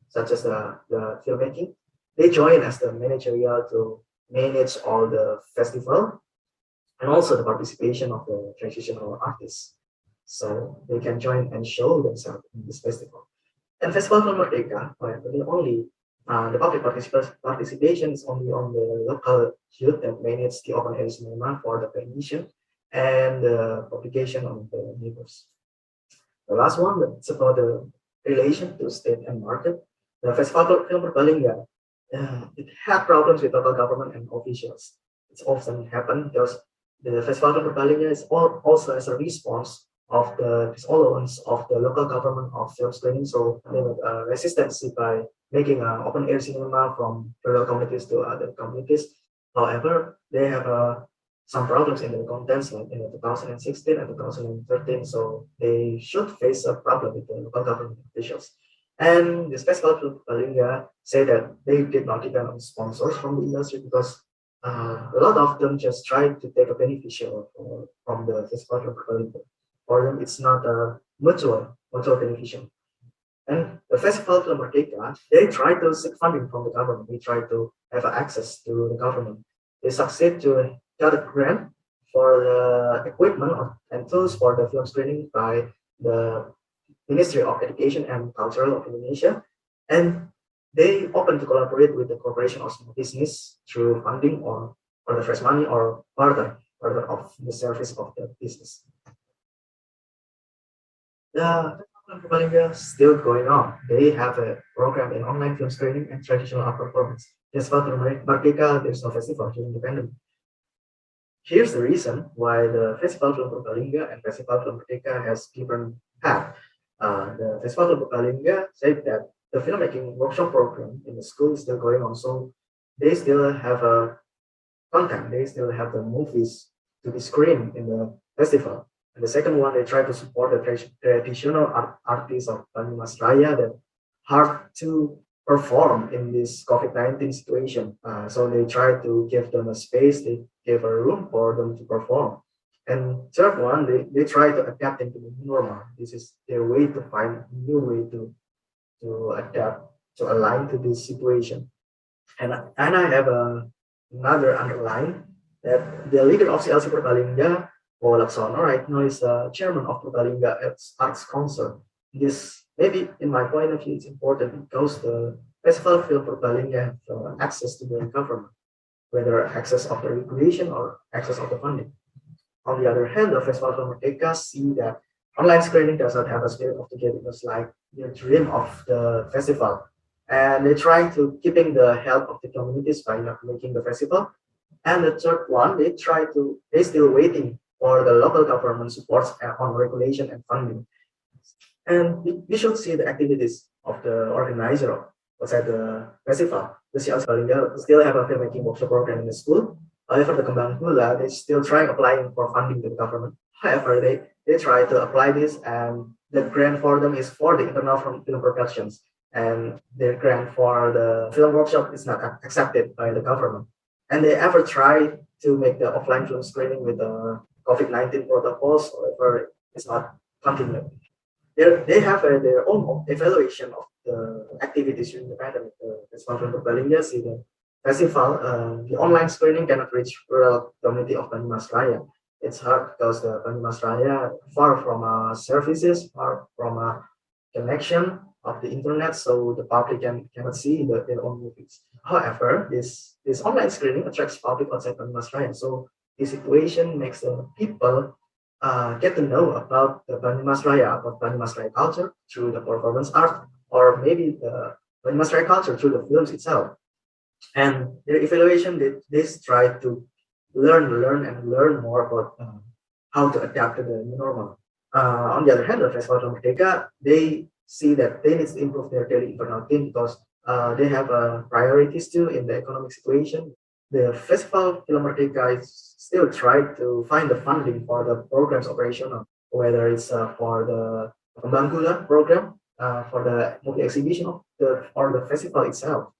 such as the filmmaking, they join as the managerial to manage all the festival and also the participation of the traditional artists. So they can join and show themselves in this festival. And Festival Film Merdeka, only the public participation is only on the local youth that manage the open air cinema for the permission and the publication of the neighbors. The last one, it's about the relation to state and market. The Festival Film Purbalingga, it had problems with local government and officials. It's often happened because the Festival Film Purbalingga is also as a response of the disallowance of the local government of film screening. So they have resistance by making an open air cinema from rural communities to other communities. However, they have some problems in the contents like in 2016 and 2013. So they should face a problem with the local government officials. And this Festival Film Purbalingga say that they did not depend on sponsors from the industry because a lot of them just try to take a beneficial from the Festival Film Purbalingga. For them, it's not a mutual beneficial. And the Festival Film Merdeka, they try to seek funding from the government. They try to have access to the government. They succeed to get a grant for the equipment and tools for the film screening by the Ministry of Education and Culture of Indonesia. And they open to collaborate with the corporation or small business through funding or the fresh money or further of the service of the business. The Festival Purbalingga is still going on. They have a program in online film screening and traditional art performance. Festival Film Merdeka, there's no festival during the pandemic. Here's the reason why the Festival Film Purbalingga and Festival Film Merdeka has different path. The Festival Film Purbalingga said that the filmmaking workshop program in the school is still going on, so they still have a content, they still have the movies to be screened in the festival. And the second one, they try to support the traditional artists of Banyumas Raya that hard to perform in this COVID-19 situation. So they try to give them a space, they give a room for them to perform. And third one, they try to adapt into the new normal. This is their way to find a new way to adapt, to align to this situation. And I have another underline that the leader of CLC Purbalingga, Paul Laksono, right now is chairman of Purbalingga Arts Council. This, maybe in my point of view, it's important because the Festival Film Purbalingga have access to the government, whether access of the regulation or access of the funding. On the other hand, the Festival Film Merdeka see that online screening does not have a spirit of togetherness like the dream of the festival. And they try to keeping the help of the communities by not making the festival. And the third one, they still waiting for the local government supports on regulation and funding. And we should see the activities of the organizer outside the festival. The CLC Purbalingga still have a filmmaking workshop program in the school. However, the Kembang Gula, they still try applying for funding to the government. However, they try to apply this, and the grant for them is for the internal film productions, and their grant for the film workshop is not accepted by the government. And they ever try to make the offline film screening with the COVID-19 protocols, however, it's not continued. They have their own evaluation of the activities during the pandemic. As one from the Balinga, see the festival, the online screening cannot reach rural community of Banyumas Raya. It's hard because the Banyumas Raya far from services, far from a connection of the internet, so the public cannot see their own movies. However, this online screening attracts public outside Banyumas Raya, so the situation makes the people get to know about the Banyumas Raya, about Banyumas Raya culture through the performance art, or maybe the Banyumas Raya culture through the films itself. And their evaluation, they try to learn more about how to adapt to the new normal. On the other hand, the Festival Film Merdeka, they see that they need to improve their daily internal team because they have priorities too in the economic situation. The Festival Film Merdeka is still trying to find the funding for the program's operational, whether it's for the Pembangunan program, for the movie exhibition or the festival itself.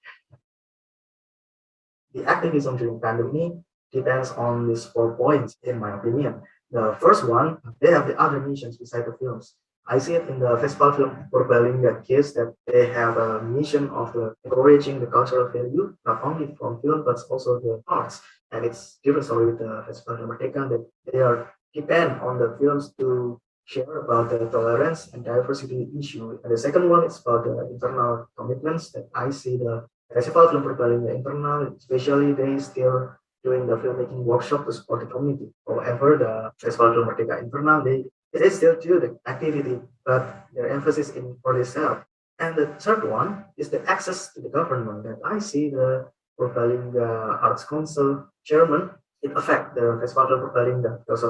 The activism during pandemic depends on these 4 points, in my opinion. The first one, they have the other missions beside the films. I see it in the Festival Film Purbalingga case that they have a mission of encouraging the cultural value, not only from film, but also the arts. And it's different story with the Festival Film Merdeka that they are depend on the films to share about the tolerance and diversity issue. And the second one is about the internal commitments that I see the Festival Film Purbalingga internal, especially they still doing the filmmaking workshop to support the community. However, the Festival Film Merdeka internal, they still do the activity, but their emphasis in for themselves. And the third one is the access to the government. That I see the Purbalingga Arts Council chairman, it affect the Festival Film Purbalingga because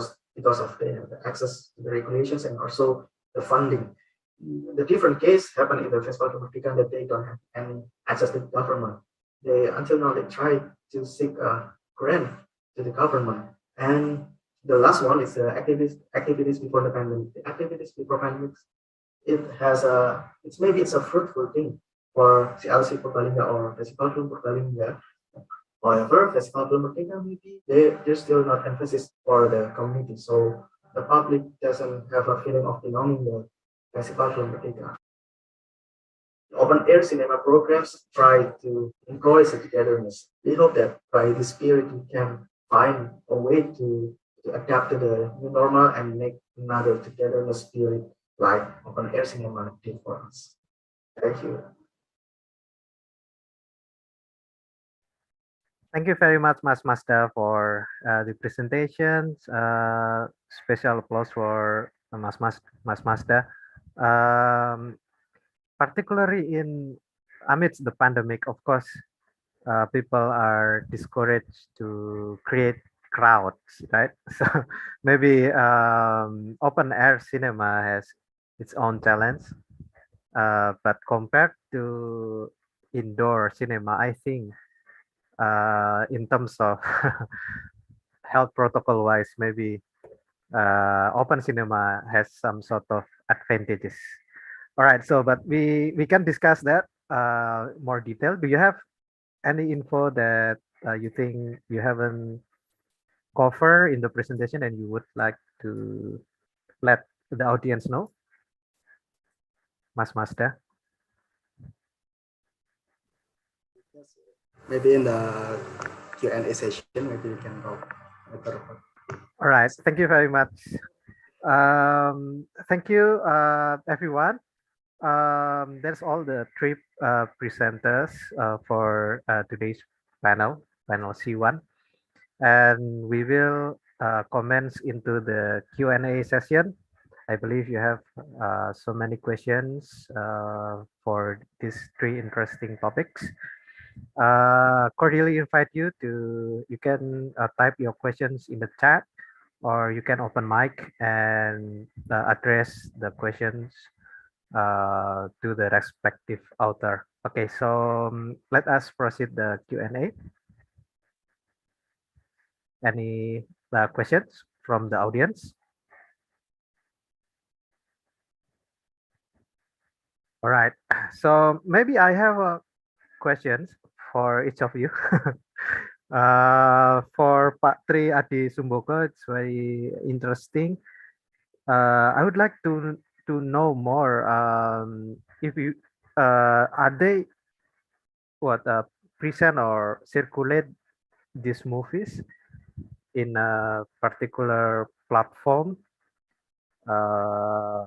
of the access to the regulations and also the funding. The different case happen in the Festival Film Merdeka that they don't have any access to the government. They until now they try to seek a grant to the government. And the last one is the activities before the pandemic. The activities before pandemic, it's a fruitful thing for CLC Purbalingga or Festival Film Purbalingga. However, Festival Film Merdeka maybe there's still not emphasis for the community, so the public doesn't have a feeling of belonging to Festival Film Merdeka. Open air cinema programs try to encourage the togetherness. We hope that by this spirit we can find a way to adapt to the new normal and make another togetherness spirit like open air cinema did for us. Thank you. Thank you very much, Mas Masda, for the presentations. Special applause for Mas Masda. Particularly amidst the pandemic, of course, people are discouraged to create crowds, right? So maybe open air cinema has its own challenge, but compared to indoor cinema, I think in terms of health protocol wise, maybe open cinema has some sort of advantages. All right, so but we can discuss that more detail. Do you have any info that you think you haven't covered in the presentation and you would like to let the audience know? Mas Masda? Maybe in the Q&A session, maybe you can go later. All right, thank you very much. Thank you, everyone. That's all the three presenters for today's panel C1. And we will commence into the Q&A session. I believe you have so many questions for these three interesting topics. Cordially invite you can type your questions in the chat, or you can open mic and address the questions to the respective author. Okay, so let us proceed the Q&A. Any questions from the audience? All right. So maybe I have questions for each of you. For Pak Tri Adi Sumboko, it's very interesting. I would like to know more. If you are they what present or circulate these movies in a particular platform, uh,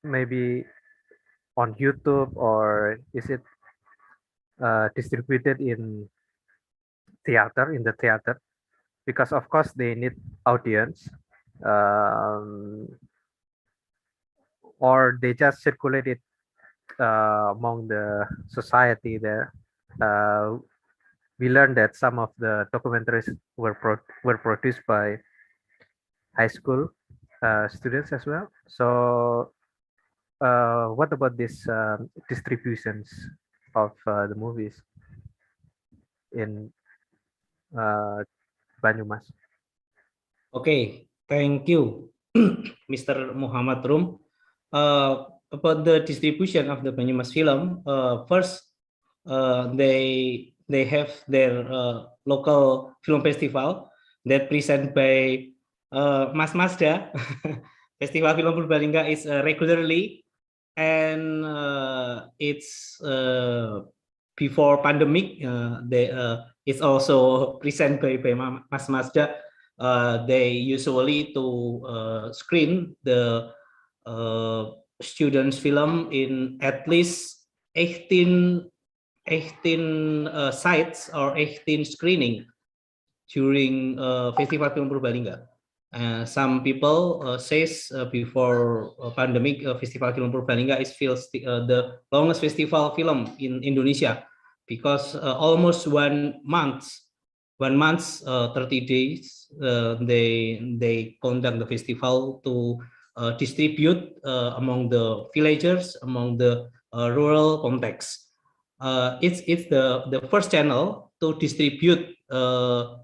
maybe on YouTube, or is it distributed in theater? Because of course they need audience, um, or they just circulate it among the society there. Uh, we learned that some of the documentaries were produced by high school students as well. So, what about these distributions of the movies in Banyumas? Okay, thank you, Mr. Muhammad Rum. About the distribution of the Banyumas film, first they have their local film festival that present by Mas Mazda. Festival Film Purbalingga is regularly, and it's before pandemic. It's also present by Mas Mazda. They usually to screen the students film in at least 18 sites or 18 screening during Festival Film Purbalingga. Some people says before pandemic, Festival Film Purbalingga is feels the longest festival film in Indonesia, because almost 1 month, 30 days, they conduct the festival to distribute among the villagers, among the rural context. It's the first channel to distribute the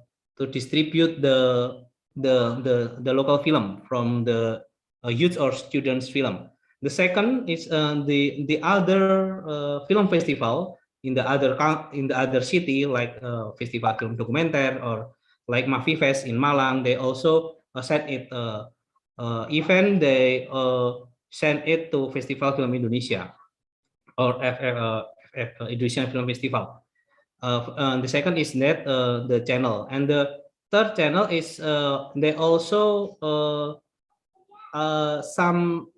local film from the youth or students film. The second is the other film festival in the other city, like Festival Film Dokumenter or like Mafifest in Malang. They also set it event. They send it to Festival Film Indonesia or Indonesian Film Festival. The second is that the channel, and the third channel is they also some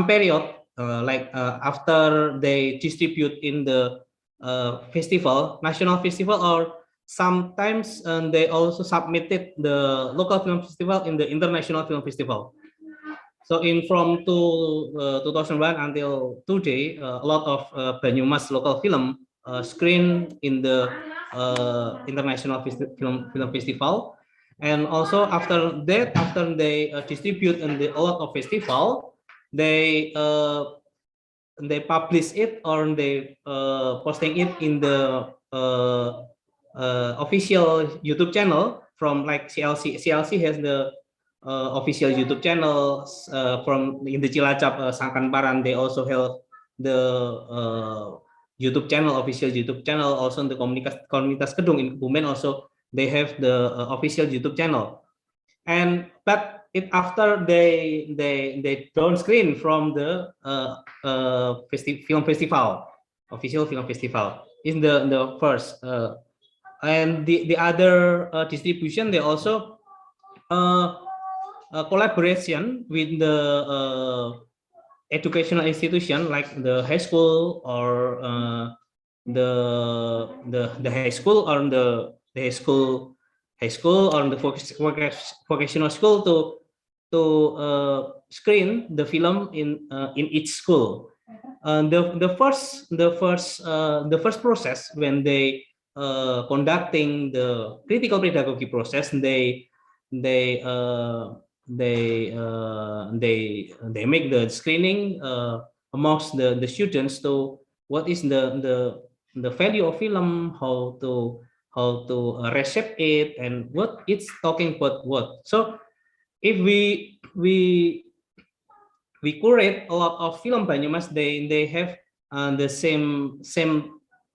period, like after they distribute in the national festival, or sometimes they also submitted the local film festival in the international film festival. So in from 2001 until today, a lot of Banyumas local film screen in the international film festival, and also after that, after they distribute in a lot of festival, they publish it, or they posting it in the official YouTube channel from like CLC. CLC has the official YouTube channel from in the Cilacap, Sangkan Paran. They also have the YouTube channel, official YouTube channel. Also in the Komunitas Kedung in Kebumen, also they have the official YouTube channel. And but it after they don't screen from the film festival, official film festival is the first, and the other distribution, they also collaboration with the educational institution, like the high school, or the high school, or the high school or the vocational school to screen the film in each school. The first process, when they conducting the critical pedagogy process, they make the screening amongst the students to what is the value of film, how to reshape it, and what it's talking about what. So if we we curate a lot of film Banyumas. They have the same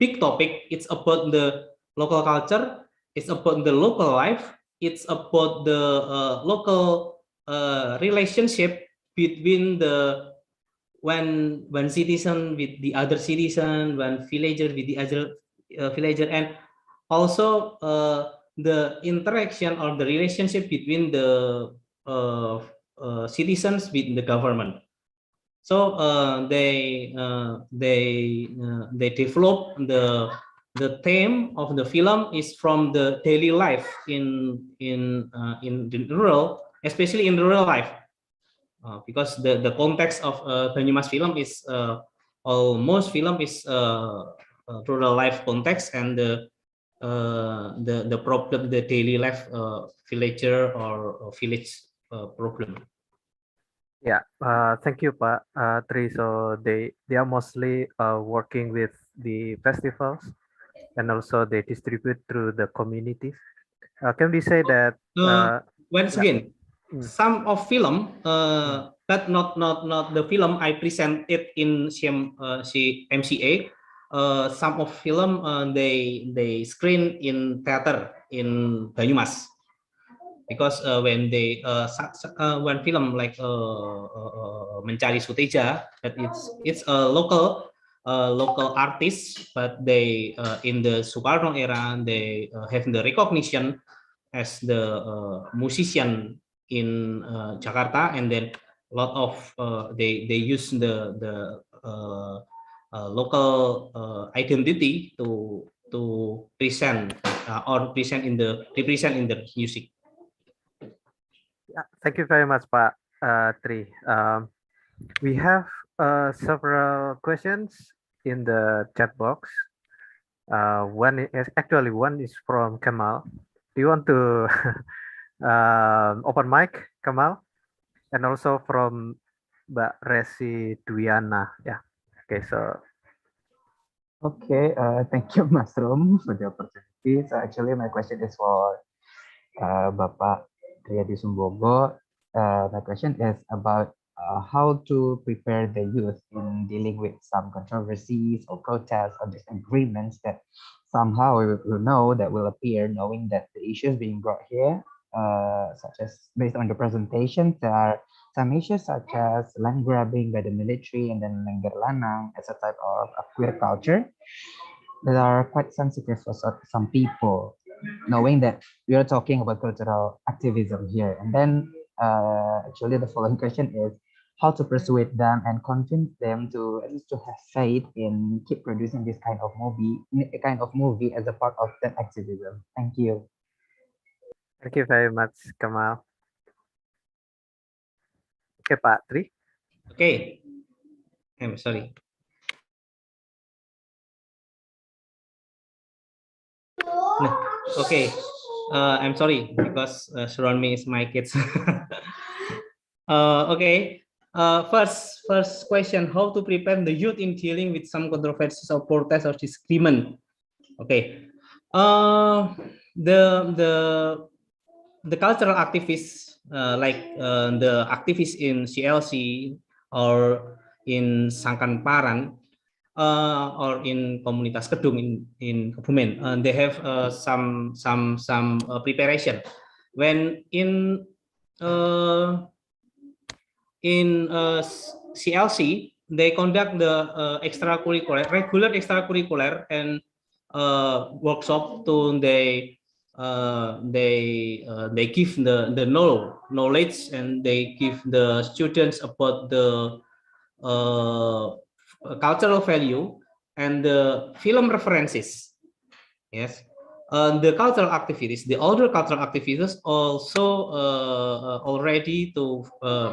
big topic. It's about the local culture. It's about the local life. It's about the local relationship between the when citizen with the other citizen, when villager with the other villager, and also the interaction or the relationship between the citizens with the government. So they develop the theme of the film is from the daily life in the rural, especially in rural life, because the context of Banyumas film is almost film is rural life context, and the problem, the daily life villager or village problem. Yeah, thank you, Pak Tri. So they are mostly working with the festivals, and also they distribute through the communities. Can we say that? Once yeah. again, Mm. some of film, but not the film I present it in MCA. Some of film they screen in theater in Banyumas, because when they when film like Mencari Suteja, that it's a local artist, but they in the Soekarno era they have the recognition as the musician in Jakarta, and then a lot of they use the local identity to present or present in the represent in the music. Yeah, thank you very much, Pak Tri. We have several questions in the chat box. One is from Kamal. Do you want to open mic, Kamal? And also from Mbak Resi Dwiana. Yeah. Okay, so. Okay, thank you, Mas Rum, for the opportunity. So actually, my question is for Bapak Triadi Sumbogo. My question is about how to prepare the youth in dealing with some controversies or protests or disagreements that somehow we will know that will appear, knowing that the issues being brought here, such as based on the presentation, there are some issues such as land grabbing by the military and then Lengger Lanang as a type of a queer culture that are quite sensitive for some people, knowing that we are talking about cultural activism here. And then actually the following question is how to persuade them and convince them to at least to have faith in keep producing this kind of movie as a part of that activism. Thank you. Thank you very much, Kamal. Okay, Pak Tri. Okay, I'm sorry. No. Okay, I'm sorry because surround me is my kids. Okay, first question: how to prepare the youth in dealing with some controversies or protests or disagreement? Okay, the cultural activists like the activists in CLC or in Sangkan Paran or in Komunitas Kedung in Kebumen, they have some preparation. When in CLC, they conduct the regular extracurricular and workshop to they give the knowledge, and they give the students about the cultural value and the film references. Yes, the cultural activities, the older cultural activities also already to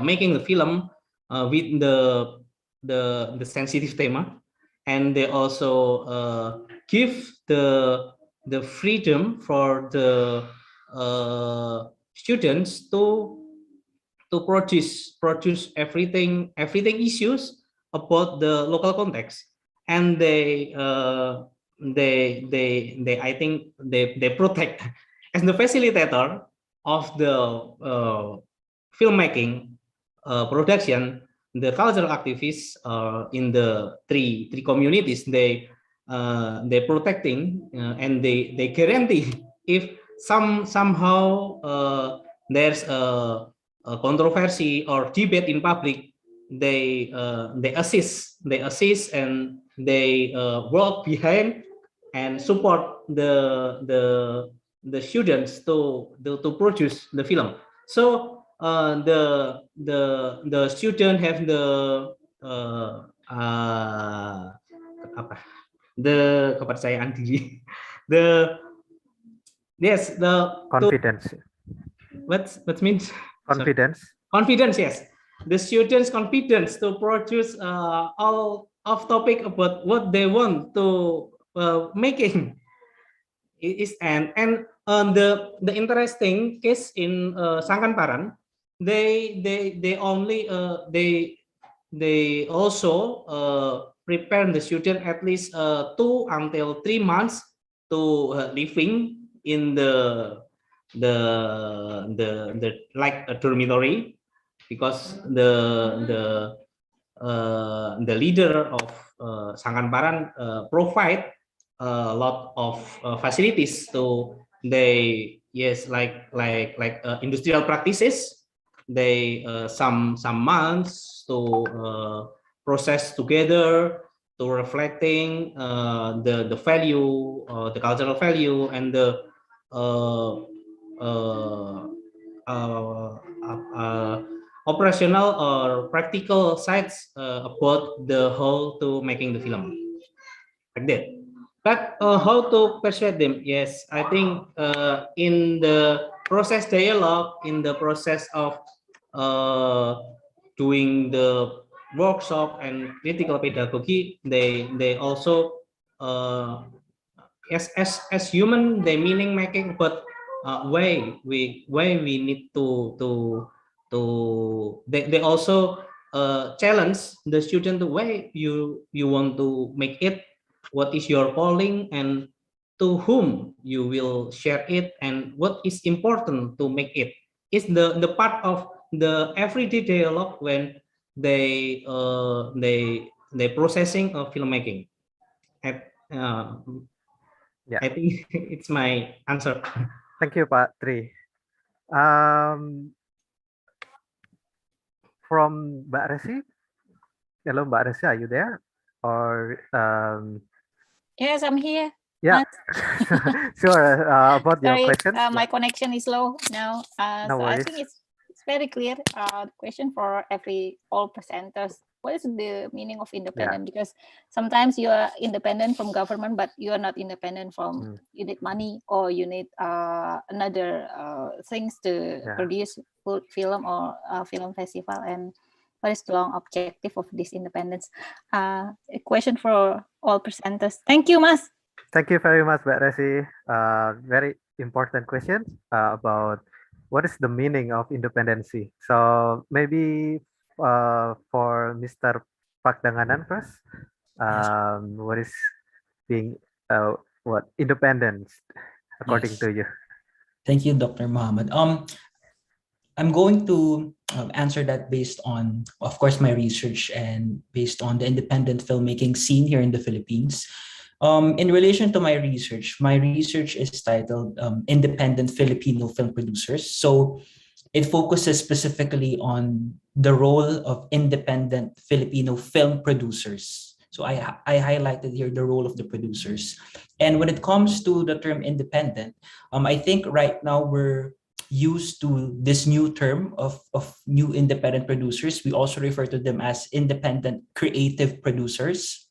making the film with the sensitive thema, and they also give the freedom for the students to produce everything issues about the local context, and they I think they protect as the facilitator of the filmmaking production. the cultural activists in the three communities, they protecting and they guarantee if somehow there's a controversy or debate in public, they assist and they work behind and support the students to produce the film. So the student have the kepercayaan diri, the yes the Confidence. what means Confidence. confidence, yes, the students confidence to produce all of topic about what they want to making is. And the interesting case in Sangkan Paran, they only they also prepare the student at least 2 until 3 months to living in the like a dormitory, because the leader of Sangkan Paran provide a lot of facilities to they, yes, like industrial practices. They some months to process together, to reflecting the value, the cultural value, and the operational or practical sides about the whole to making the film like that. But how to persuade them? Yes, I think in the process dialogue, in the process of doing the workshop and critical pedagogy, they also as human, they meaning making, but way we need to they also challenge the student the way you want to make it, what is your calling, and to whom you will share it, and what is important to make it. It's the part of the everyday dialogue when they processing of filmmaking. At, Yeah. I think it's my answer. Thank you, Pak Tri. From Mbak Resi. Hello, Mbak Resi, are you there? Or Yes, I'm here. yeah, sure. About your Sorry, question. my connection is low now. No So I worries. think it's very clear. The question for all presenters: what is the meaning of independent? Because sometimes you are independent from government, but you are not independent from you need money, or you need another things to produce film or film festival. And what is the long objective of this independence? A question for all presenters. Thank you, Mas. Thank you very much, Mbak Resi. Very important question about what is the meaning of independency. So maybe for Mr. Pakdanganan first, what is being what independence according to you? Thank you, Dr. Muhammad. I'm going to answer that based on, of course, my research and based on the independent filmmaking scene here in the Philippines. In relation to my research is titled Independent Filipino Film Producers. So it focuses specifically on the role of independent Filipino film producers. So I highlighted here the role of the producers. And when it comes to the term independent, I think right now we're used to this new term of new independent producers. We also refer to them as independent creative producers,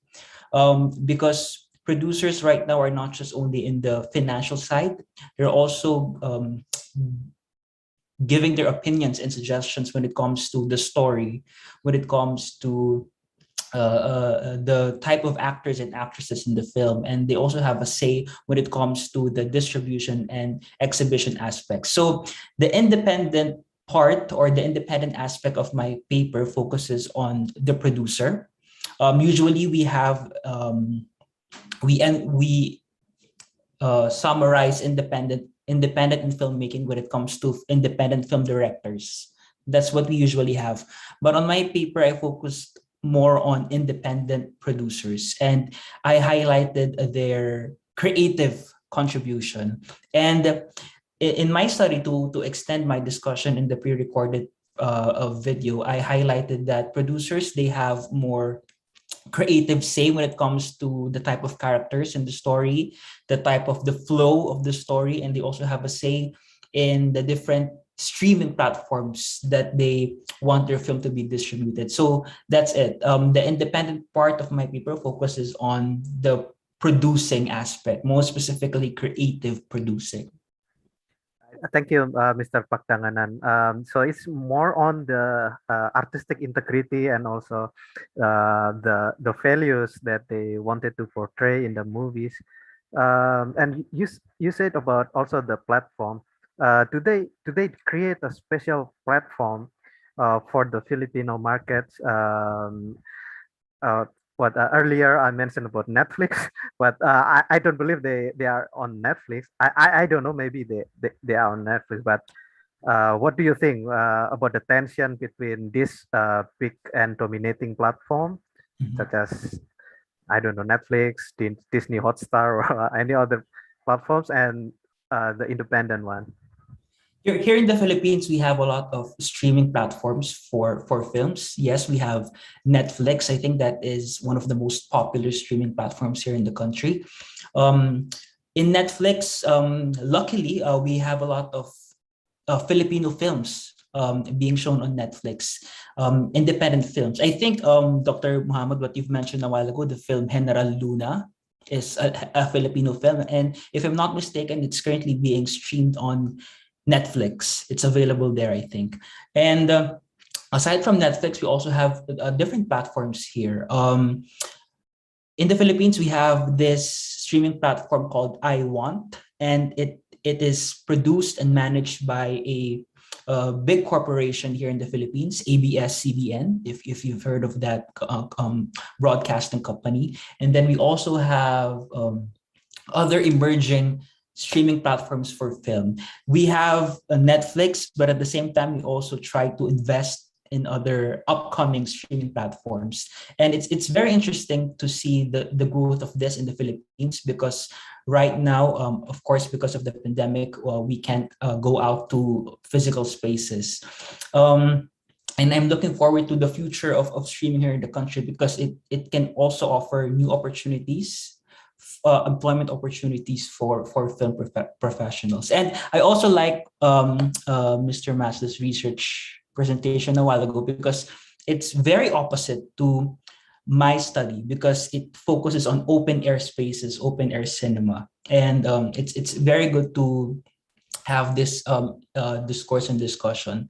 because producers right now are not just only in the financial side, they're also giving their opinions and suggestions when it comes to the story, when it comes to the type of actors and actresses in the film. And they also have a say when it comes to the distribution and exhibition aspects. So the independent part or the independent aspect of my paper focuses on the producer. Usually we have we summarize independent in filmmaking when it comes to independent film directors. That's what we usually have. But on my paper, I focused more on independent producers, and I highlighted their creative contribution. And in my study, to extend my discussion in the pre-recorded video, I highlighted that producers, they have more creative say when it comes to the type of characters in the story, the type of the flow of the story, and they also have a say in the different streaming platforms that they want their film to be distributed. So that's it. The independent part of my paper focuses on the producing aspect, more specifically creative producing. Thank you, Mr. Pakdanganan. So it's more on the artistic integrity and also the values that they wanted to portray in the movies. And you said about also the platform. Do they create a special platform for the Filipino markets? What earlier I mentioned about Netflix, but I don't believe they are on Netflix. I don't know, maybe they are on Netflix, but what do you think about the tension between this big and dominating platform, such as, I don't know, Netflix, Disney Hotstar, or any other platforms, and the independent one? Here in the Philippines, we have a lot of streaming platforms for films. Yes, we have Netflix. I think that is one of the most popular streaming platforms here in the country. In Netflix, luckily, we have a lot of Filipino films being shown on Netflix, independent films. I think, Dr. Muhammad, what you've mentioned a while ago, the film General Luna is a Filipino film. And if I'm not mistaken, it's currently being streamed on Netflix. It's available there, I think. And aside from Netflix, we also have different platforms here. In the Philippines, we have this streaming platform called iWant, and it is produced and managed by a big corporation here in the Philippines, ABS-CBN, if you've heard of that broadcasting company. And then we also have other emerging streaming platforms for film. We have a Netflix, but at the same time, we also try to invest in other upcoming streaming platforms. And it's very interesting to see the growth of this in the Philippines, because right now, of course, because of the pandemic, we can't go out to physical spaces. And I'm looking forward to the future of streaming here in the country, because it can also offer new opportunities, employment opportunities for film professionals. And I also like Mr. Mas's research presentation a while ago, because it's very opposite to my study, because it focuses on open air spaces, open air cinema. And it's very good to have this discourse and discussion.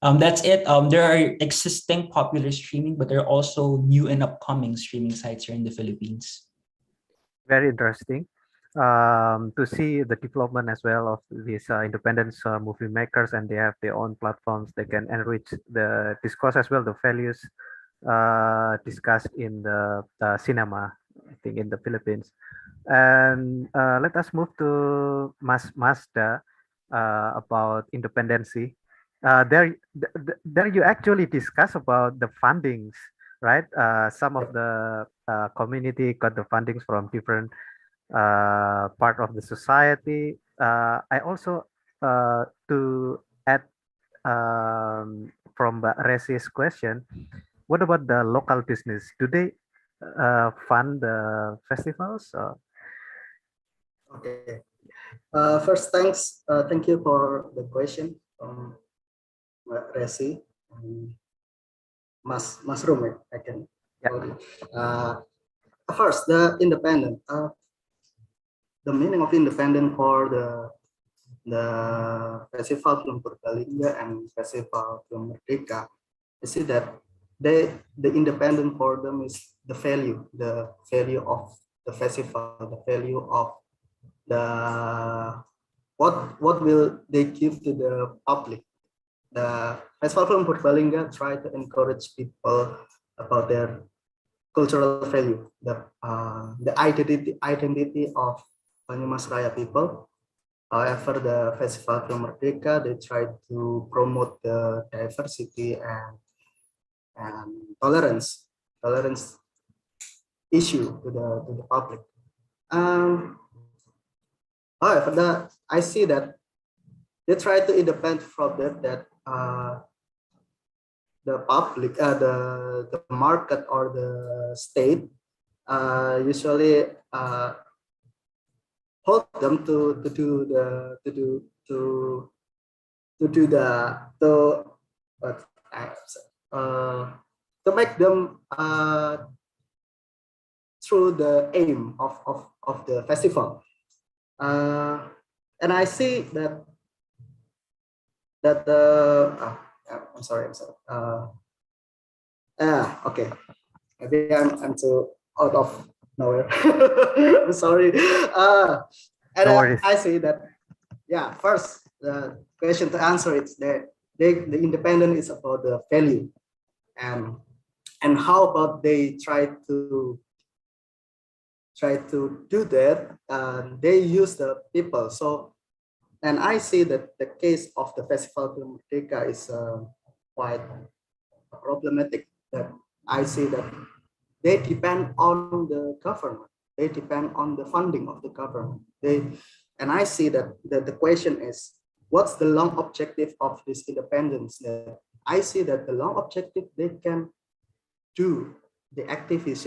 That's it. There are existing popular streaming, but there are also new and upcoming streaming sites here in the Philippines. Very interesting to see the development as well of these independent movie makers, and they have their own platforms. They can enrich the discourse as well, the values discussed in the cinema, I think, in the Philippines. And let us move to Mazda about independency. There you actually discuss about the fundings, right? Some of the community got the fundings from different part of the society. I also to add from Resi's question, what about the local business? Do they fund the festivals? Okay. First, thank you for the question from Resi. Mushroom, I can. Yeah. First, the independent. The meaning of independent for the Festival Film Purbalingga and Festival Film Merdeka, I see that the independent for them is the value of the festival, the value of the what will they give to the public. The Festival Film Purbalingga try to encourage people about their cultural value, the identity of Banyumas Raya people, However, the Festival Film Merdeka, they try to promote the diversity and tolerance issue to the public. However, I see that they try to independent from that the public, the market or the state usually hold them to do the what to make them through the aim of the festival. And I see that I'm sorry. Okay. Maybe I'm too out of nowhere. I'm sorry. And No worries. I say that, yeah, first, the question to answer is that the independent is about the value. And how about they try to do that? They use the people. So, and I see that the case of the Festival Film Merdeka is quite problematic. That I see that they depend on the government. They depend on the funding of the government. And I see that the question is, what's the long objective of this independence? I see that the long objective, they can do the activities.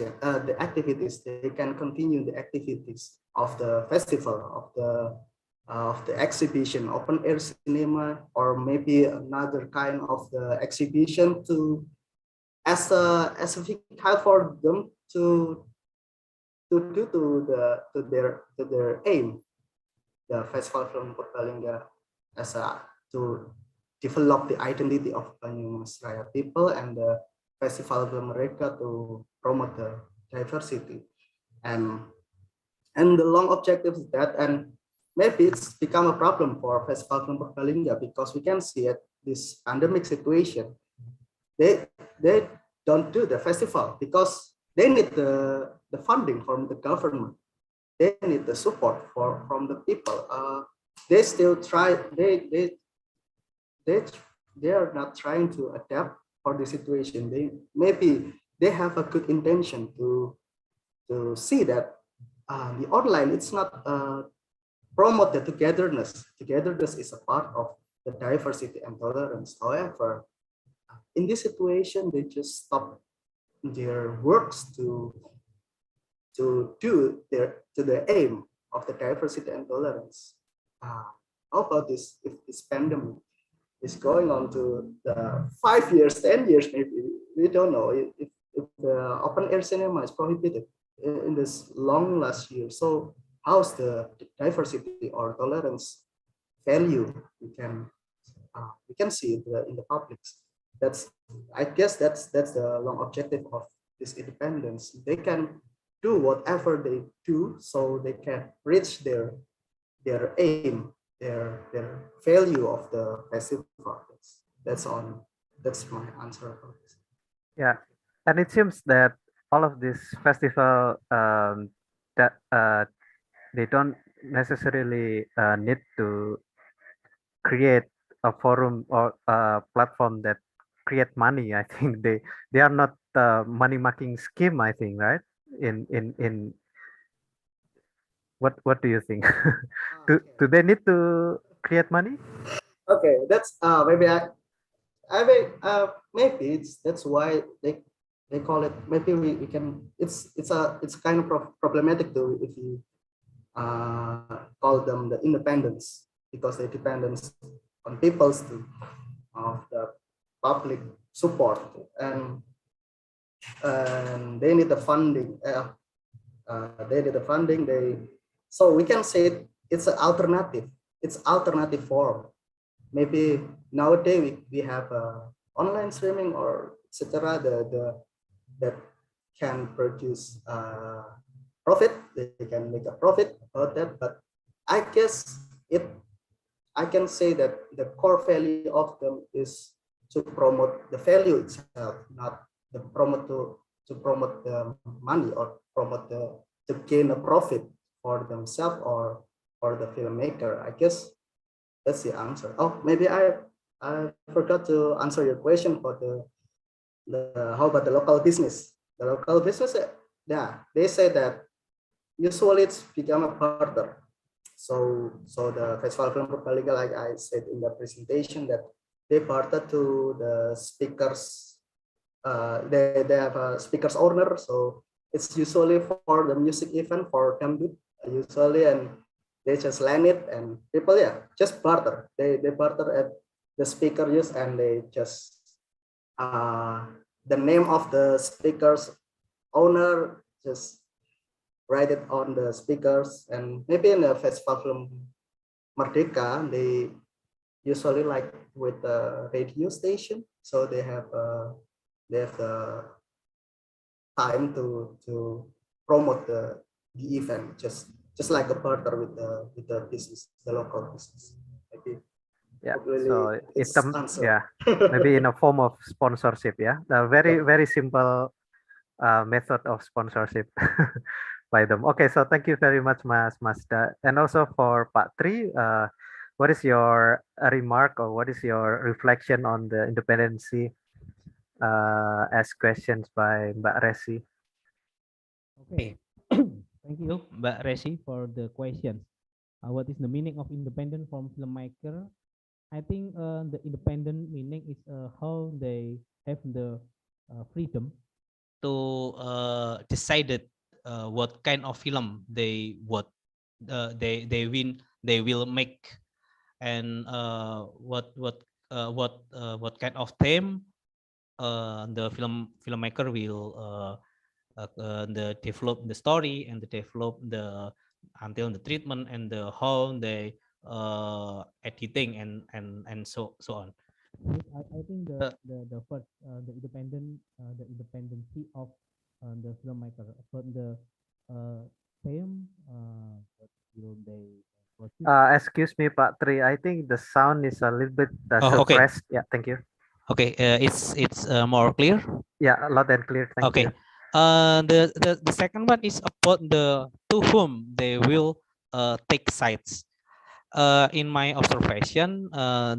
They can continue the activities of the festival, of the exhibition, open air cinema, or maybe another kind of the exhibition to as a vehicle for them to their aim. The Festival Film Purbalingga as to develop the identity of Banyumas Raya people, and the Festival Film Merdeka to promote the diversity. And the long objective is that, and maybe it's become a problem for Festival Film Purbalingga because we can see at this pandemic situation, they don't do the festival because they need the funding from the government. They need the support from the people. They still try. They are not trying to adapt for the situation. Maybe they have a good intention to see that the online, it's not promote the togetherness. Togetherness is a part of the diversity and tolerance. However, in this situation, they just stop their works to do the aim of the diversity and tolerance. How about this? If this pandemic is going on to the 5 years, 10 years, maybe, we don't know if the open air cinema is prohibited in this long last year. So how's the diversity or tolerance value we can see in the public? I guess that's the long objective of this independence. They can do whatever they do so they can reach their aim, their value of the festival. That's my answer for this. Yeah, and it seems that all of this festival that they don't necessarily need to create a forum or a platform that create money. I think they are not money making scheme, I think, right? In what do you think? do they need to create money? Okay, that's maybe maybe that's why they call it. Maybe we can. It's kind of problematic though if you call them the independence, because they dependence on people's of the public support, and they need the funding. They need the funding. So we can say it's an alternative. It's alternative form. Maybe nowadays we have online streaming or etc. That can produce profit. They can make a profit about that. But I guess I can say that the core value of them is to promote the value itself, not to promote the money or promote to gain a profit for themselves or for the filmmaker? I guess that's the answer. Oh, maybe I forgot to answer your question for the how about the local business? The local business, yeah, they say that usually it's become a partner. So the Festival Film Purbalingga, like I said in the presentation, that they partner to the speakers. They have a speakers owner, so it's usually for the music event for Dangdut usually, and they just land it and people, yeah, just barter. They barter at the speaker use, and they just the name of the speakers owner, just write it on the speakers. And maybe in the Festival Film Merdeka, they usually like with the radio station, so they have the time to promote the event, just like a partner with the business, the local business. Maybe Yeah. really So it's it's answer. yeah, maybe in a form of sponsorship. Yeah, the very simple method of sponsorship by them. Okay, so thank you very much, Mas Masda, and also for Pak Tri. What is your remark or what is your reflection on the independency as questions by Mbak Resi? Okay, thank you, Mbak Resi, for the question. What is the meaning of independent from filmmaker? I think the independent meaning is how they have the freedom to decide what kind of film they they will make, and what kind of theme the filmmaker will the develop the story and the develop the until the treatment and the how they editing and so on. I think the first the independency of the filmmaker, but the theme what will they pursue? Excuse me, Pak Tri. I think the sound is a little bit Oh, okay. suppressed. Yeah, thank you. Okay, it's more clear. Yeah, loud and clear. Thank Okay. you. The second one is about the to whom they will take sides. In my observation,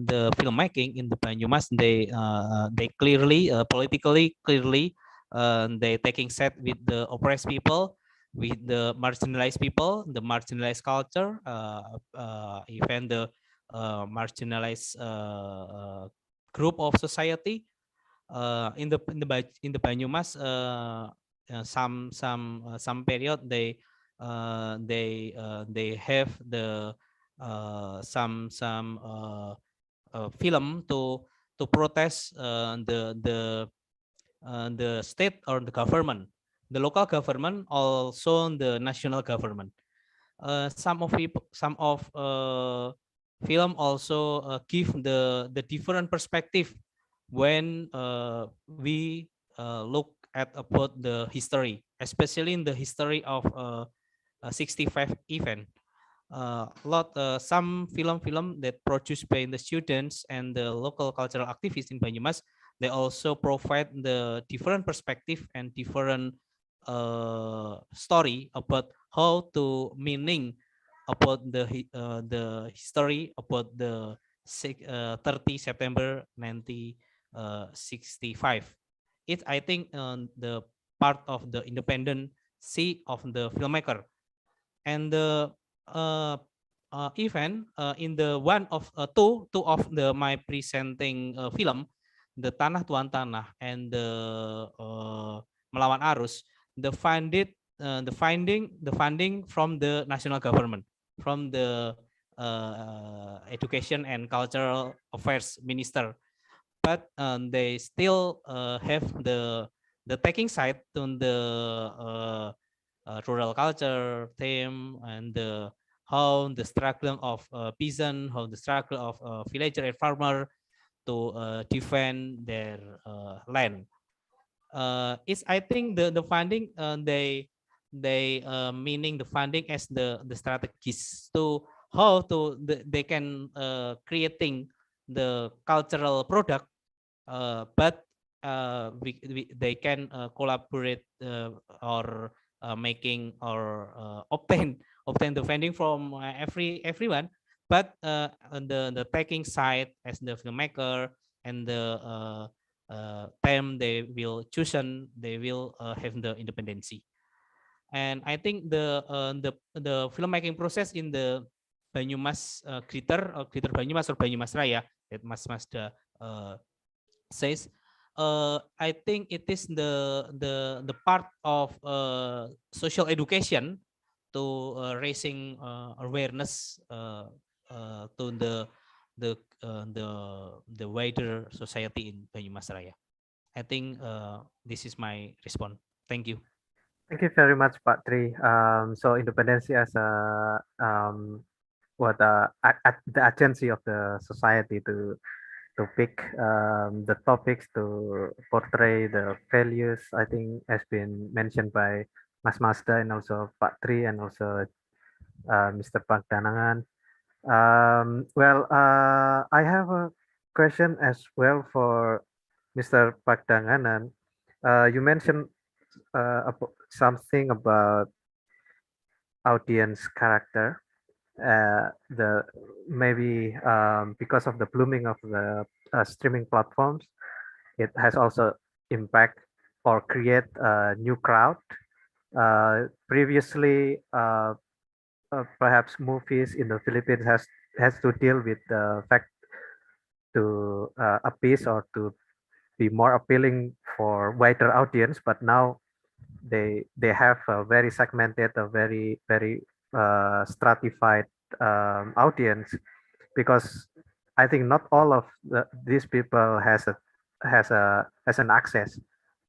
the filmmaking in the Banyumas, they clearly politically clearly they taking side with the oppressed people, with the marginalized people, the marginalized culture, even the marginalized group of society. In the Banyumas, some period they have the some film to protest the state or the government, the local government, also the national government. Some of film also give the different perspective when we look at about the history, especially in the history of 65 event. Some film that produced by the students and the local cultural activists in Banyumas, they also provide the different perspective and different story about how to meaning about the history about the 30 September 1965. It's, I think, the part of the independency of the filmmaker. And the event in the one of two of the my presenting film, the Tanah Tuan Tanah and the Melawan Arus, the funding from the national government, from the education and cultural affairs minister, but they still have the taking side on the rural culture theme and the how the struggle of peasant, how the struggle of villager and farmer to defend their land. It's, I think, the funding they meaning the funding as the strategies to how to they can creating the cultural product, but they can collaborate or making or obtain obtain the funding from everyone, but on the taking side as the filmmaker and the time they will chosen, they will have the independency. And I think the filmmaking process in the Banyumas Kriter or Kriter Banyumas or Banyumas Raya that Mas Masda says, I think it is the part of social education to raising awareness to the the wider society in Banyumas Raya. I think this is my response. Thank you. Thank you very much, Pak Tri. So independency as a the agency of the society to pick the topics to portray the values, I think has been mentioned by Mas Masda and also Pak Tri and also Mr. Pagdanangan. I have a question as well for Mr. Pagdanganan. You mentioned something about audience character. The maybe because of the blooming of the streaming platforms, it has also impact or create a new crowd. Previously, perhaps movies in the Philippines has to deal with the fact to appease or to be more appealing for wider audience, but now they have a very segmented, a very stratified audience, because I think not all of these people has an access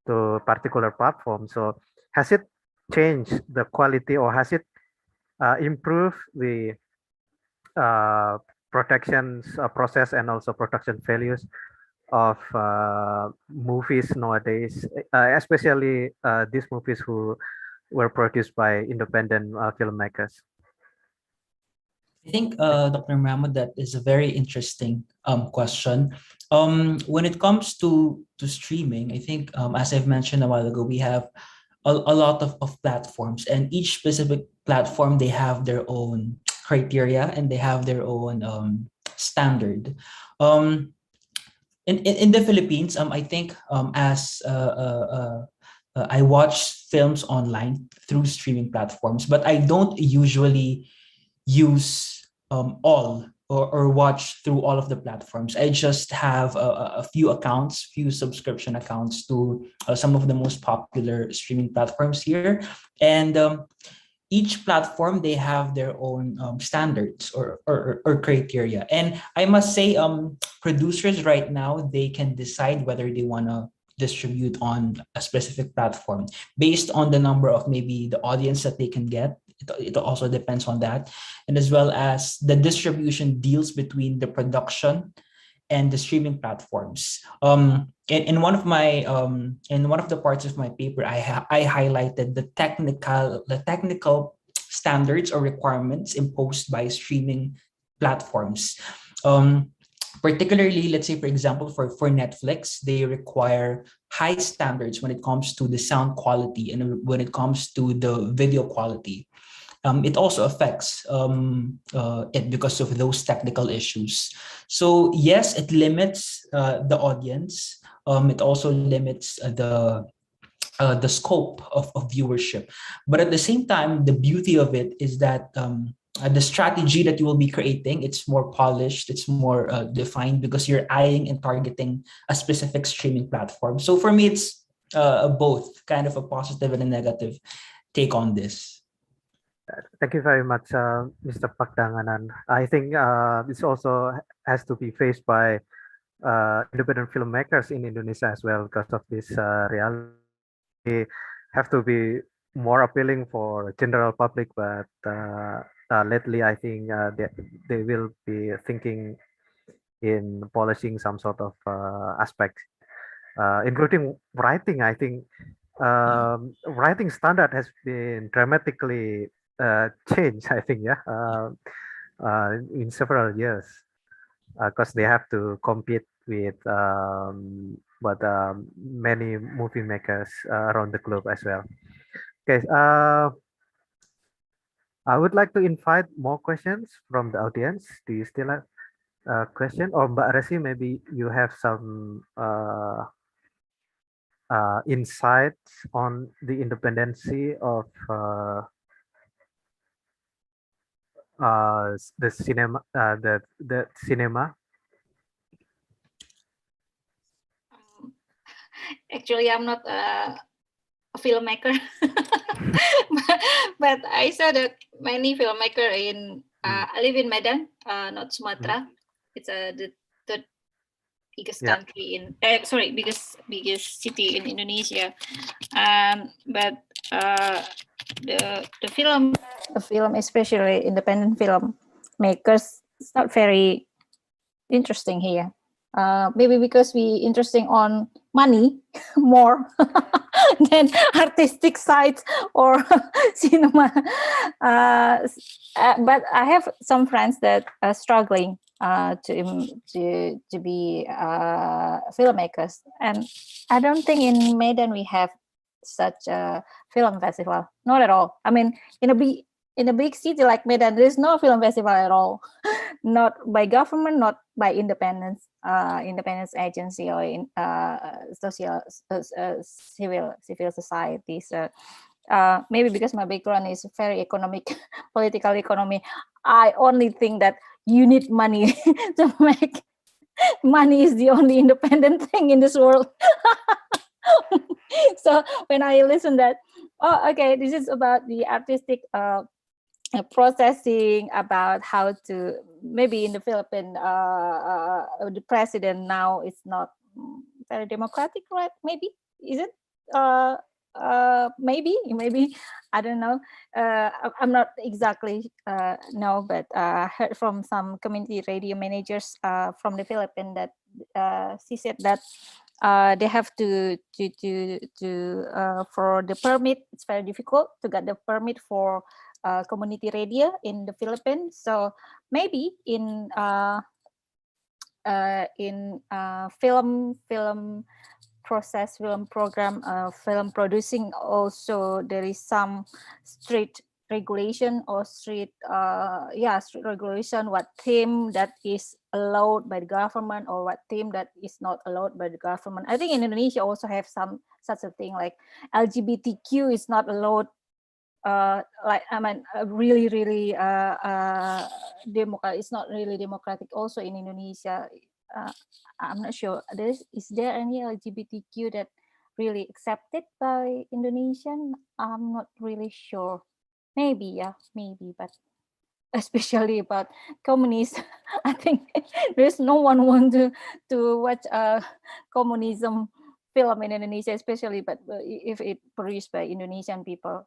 to particular platform. So has it changed the quality, or has it improved the production process and also production values of movies nowadays, especially these movies who were produced by independent filmmakers? I think, Dr. Mahmoud, that is a very interesting question. When it comes to streaming, I think, as I've mentioned a while ago, we have a lot of platforms, and each specific platform, they have their own criteria and they have their own standard. In the Philippines, I think as I watch films online through streaming platforms, but I don't usually use all or watch through all of the platforms. I just have a few accounts, few subscription accounts to some of the most popular streaming platforms here. And each platform, they have their own standards or criteria. And I must say, producers right now, they can decide whether they want to distribute on a specific platform based on the number of maybe the audience that they can get. It also depends on that, and as well as the distribution deals between the production and the streaming platforms. In one of my in one of the parts of my paper, I highlighted the technical standards or requirements imposed by streaming platforms. Particularly, let's say, for example, for Netflix, they require high standards when it comes to the sound quality and when it comes to the video quality. It also affects it because of those technical issues. So yes, it limits the audience. It also limits the scope of viewership. But at the same time, the beauty of it is that the strategy that you will be creating, it's more polished, it's more defined because you're eyeing and targeting a specific streaming platform. So for me, it's both kind of a positive and a negative take on this. Thank you very much, Mr. Pagdanganan. I think this also has to be faced by independent filmmakers in Indonesia as well, because of this reality. They have to be more appealing for general public, but lately I think they will be thinking in polishing some sort of aspect, including writing. I think writing standard has been dramatically changed, I think, in several years, because they have to compete with many movie makers around the globe as well. Okay, I would like to invite more questions from the audience. Do you still have a question? Or Mbak Resi, maybe you have some insights on the independency of the cinema, the cinema. Actually, I'm not a filmmaker, but I saw that many filmmaker in. I live in Medan, not Sumatra. It's the third biggest country in. Biggest city in Indonesia. But the film, especially independent film makers, it's not very interesting here. Maybe because we interesting on money more than artistic sides or cinema. But I have some friends that are struggling to be filmmakers, and I don't think in Medan we have such a film festival. Not at all. I mean, in a big city like Medan, there is no film festival at all. Not by government, not by independence agency or in social civil society. So maybe because my background is very economic, political economy, I only think that you need money to make. Money is the only independent thing in this world. So when I listen that, oh, okay, this is about the artistic processing, about how to, maybe in the Philippines, the president now is not very democratic, right? Maybe, is it? Maybe I don't know. I'm not exactly know, but I heard from some community radio managers from the Philippines that she said that they have to for the permit. It's very difficult to get the permit for community radio in the Philippines. So maybe in film process, film program, film producing, also there is some strict regulation or strict regulation, what theme that is allowed by the government or what theme that is not allowed by the government. I think in Indonesia also have some such a thing, like LGBTQ is not allowed. Really it's not really democratic also in Indonesia. I'm not sure. Is there any LGBTQ that really accepted by Indonesian? I'm not really sure. Maybe, but especially about communists, I think there's no one want to watch a communism film in Indonesia, especially, but if it produced by Indonesian people,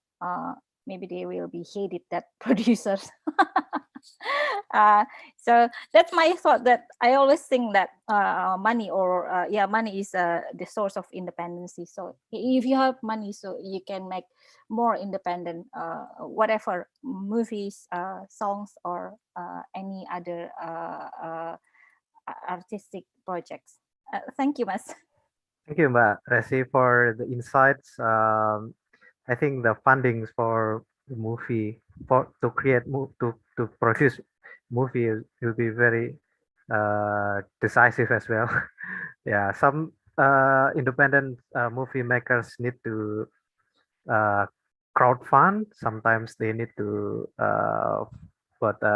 maybe they will be hated, that producers. So that's my thought, that I always think that money money is the source of independency. So if you have money, so you can make more independent whatever movies, songs, or any other artistic projects. Thank you, Mas. Thank you, Mbak Resi, for the insights. I think the fundings for the movie, to produce movie will be very decisive as well. Yeah, some independent movie makers need to crowdfund. Sometimes they need to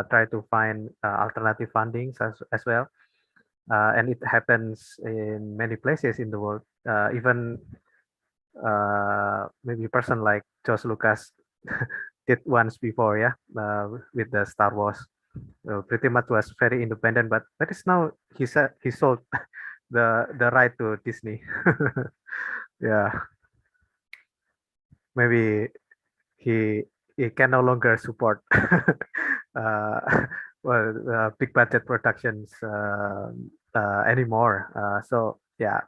try to find alternative fundings as well. And it happens in many places in the world. Even maybe a person like George Lucas did once before, yeah, with the Star Wars. Pretty much was very independent, but it's now he sold the right to Disney. Yeah, maybe he can no longer support big budget productions anymore. So yeah,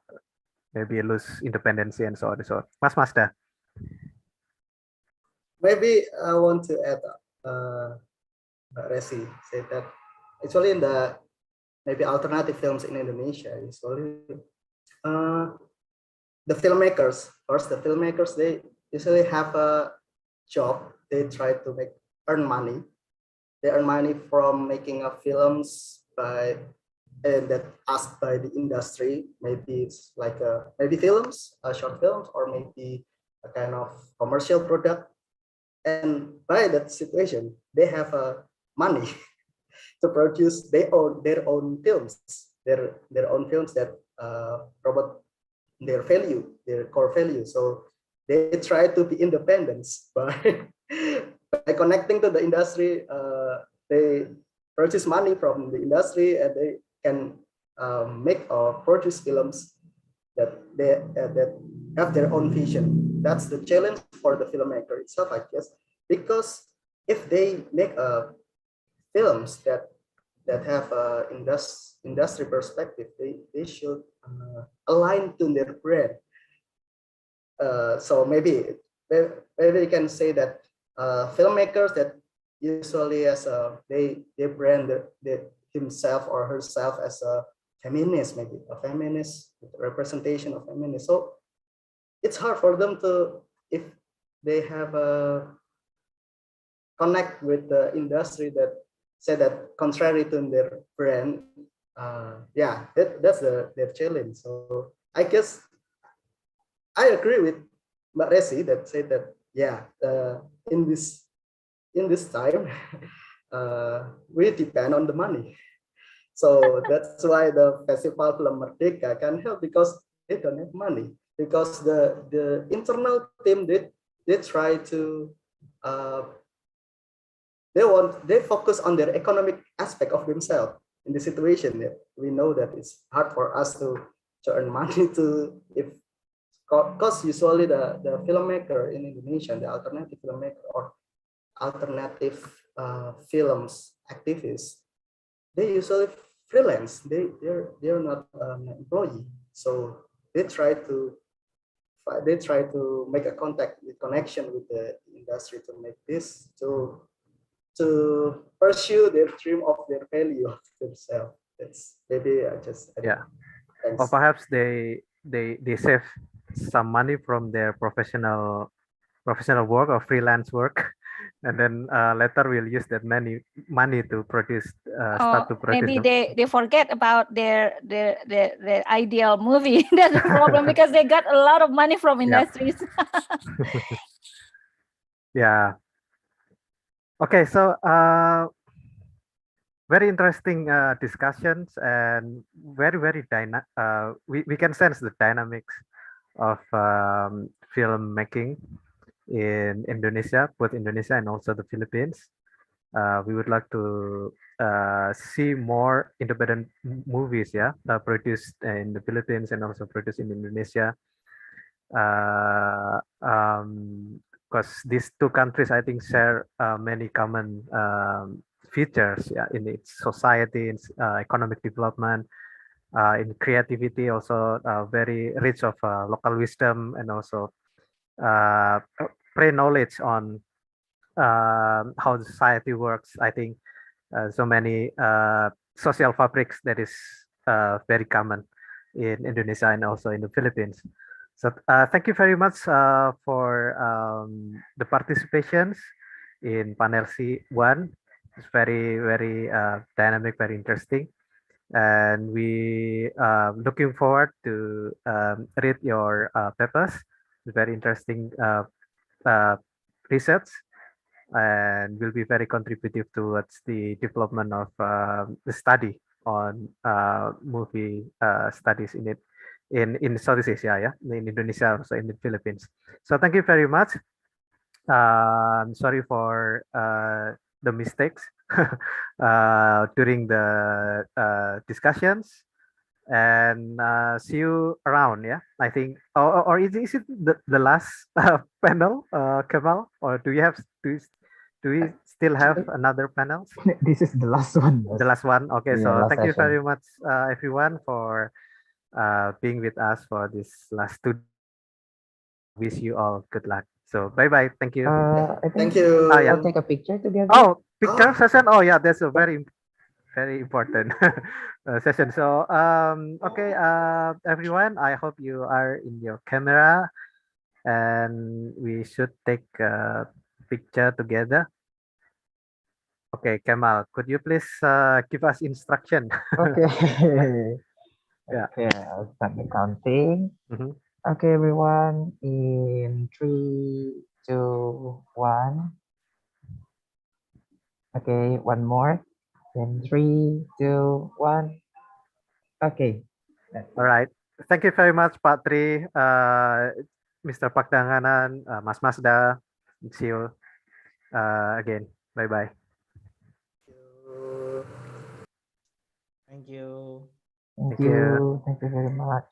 maybe lose independence and so on. So Mas Masda. Maybe I want to add, Resi said that actually in the maybe alternative films in Indonesia, usually the filmmakers, they usually have a job. They try to make earn money. They earn money from making films by and that asked by the industry. Maybe it's like maybe films, short films, or maybe a kind of commercial product. And by that situation, they have money to produce their own films, their own films that promote their value, their core value. So they try to be independent by by connecting to the industry. They purchase money from the industry, and they can make or produce films that that have their own vision. That's the challenge for the filmmaker itself, I guess, because if they make films that have industry perspective, they should align to their brand. So maybe you can say that filmmakers that usually as they brand himself or herself as a feminist, maybe a feminist representation of feminist. So it's hard for them to, if they have a connect with the industry that say that contrary to their brand. Yeah, that's their challenge. So I guess I agree with Mbak Resi that said that, yeah, in this time we depend on the money. So that's why the Festival Film Merdeka can help, because they don't have money, because the internal team they try to they focus on their economic aspect of themselves in the situation. That we know that it's hard for us to earn money to, if because usually the filmmaker in Indonesia, the alternative filmmaker or alternative films activists, they usually freelance. They're not an employee, so they try to make a connection with the industry to make this to pursue their dream of their value of themselves. It's maybe I just Yeah. Thanks. Or perhaps they save some money from their professional work or freelance work, and then later we'll use that money to produce start to produce. Maybe they forget about their ideal movie. That's the problem, because they got a lot of money from industries. Yeah. Okay, so very interesting discussions, and very we can sense the dynamics of filmmaking in Indonesia, both Indonesia and also the Philippines. We would like to see more independent movies, produced in the Philippines and also produced in Indonesia. Because these two countries, I think, share many common features, in its society, in economic development, in creativity, also very rich of local wisdom, and also pre-knowledge on how the society works. I think so many social fabrics that is very common in Indonesia and also in the Philippines. So thank you very much for the participations in panel C1. It's very dynamic, very interesting, and we looking forward to read your papers. It's very interesting research, and will be very contributive towards the development of the study on movie studies in Southeast Asia, in Indonesia, also in the Philippines. So thank you very much. I'm sorry for the mistakes during the discussions, and see you around. I think, or is it the last panel, Kemal, or do we still have another panel? This is the last one. The last one. Okay, Yeah, so last thank you session. very much, everyone, for being with us for this last 2. Wish you all good luck. So bye bye. Thank you. I think Thank you. Oh, yeah. we'll take a picture together. Oh, picture session. Oh yeah, that's a very important session. So okay, everyone, I hope you are in your camera, and we should take a picture together. Okay, Kemal, could you please give us instruction? Okay. Yeah. Okay, I'll start the counting. Mhm. Okay, everyone, in 3, 2, 1. Okay, one more. In 3, 2, 1. Okay. All right. Thank you very much, Pak Tri, Mr. Pakdanganan, Mas Masda. See you again. Bye-bye. Thank you. Thank Thank you. you. Thank you very much.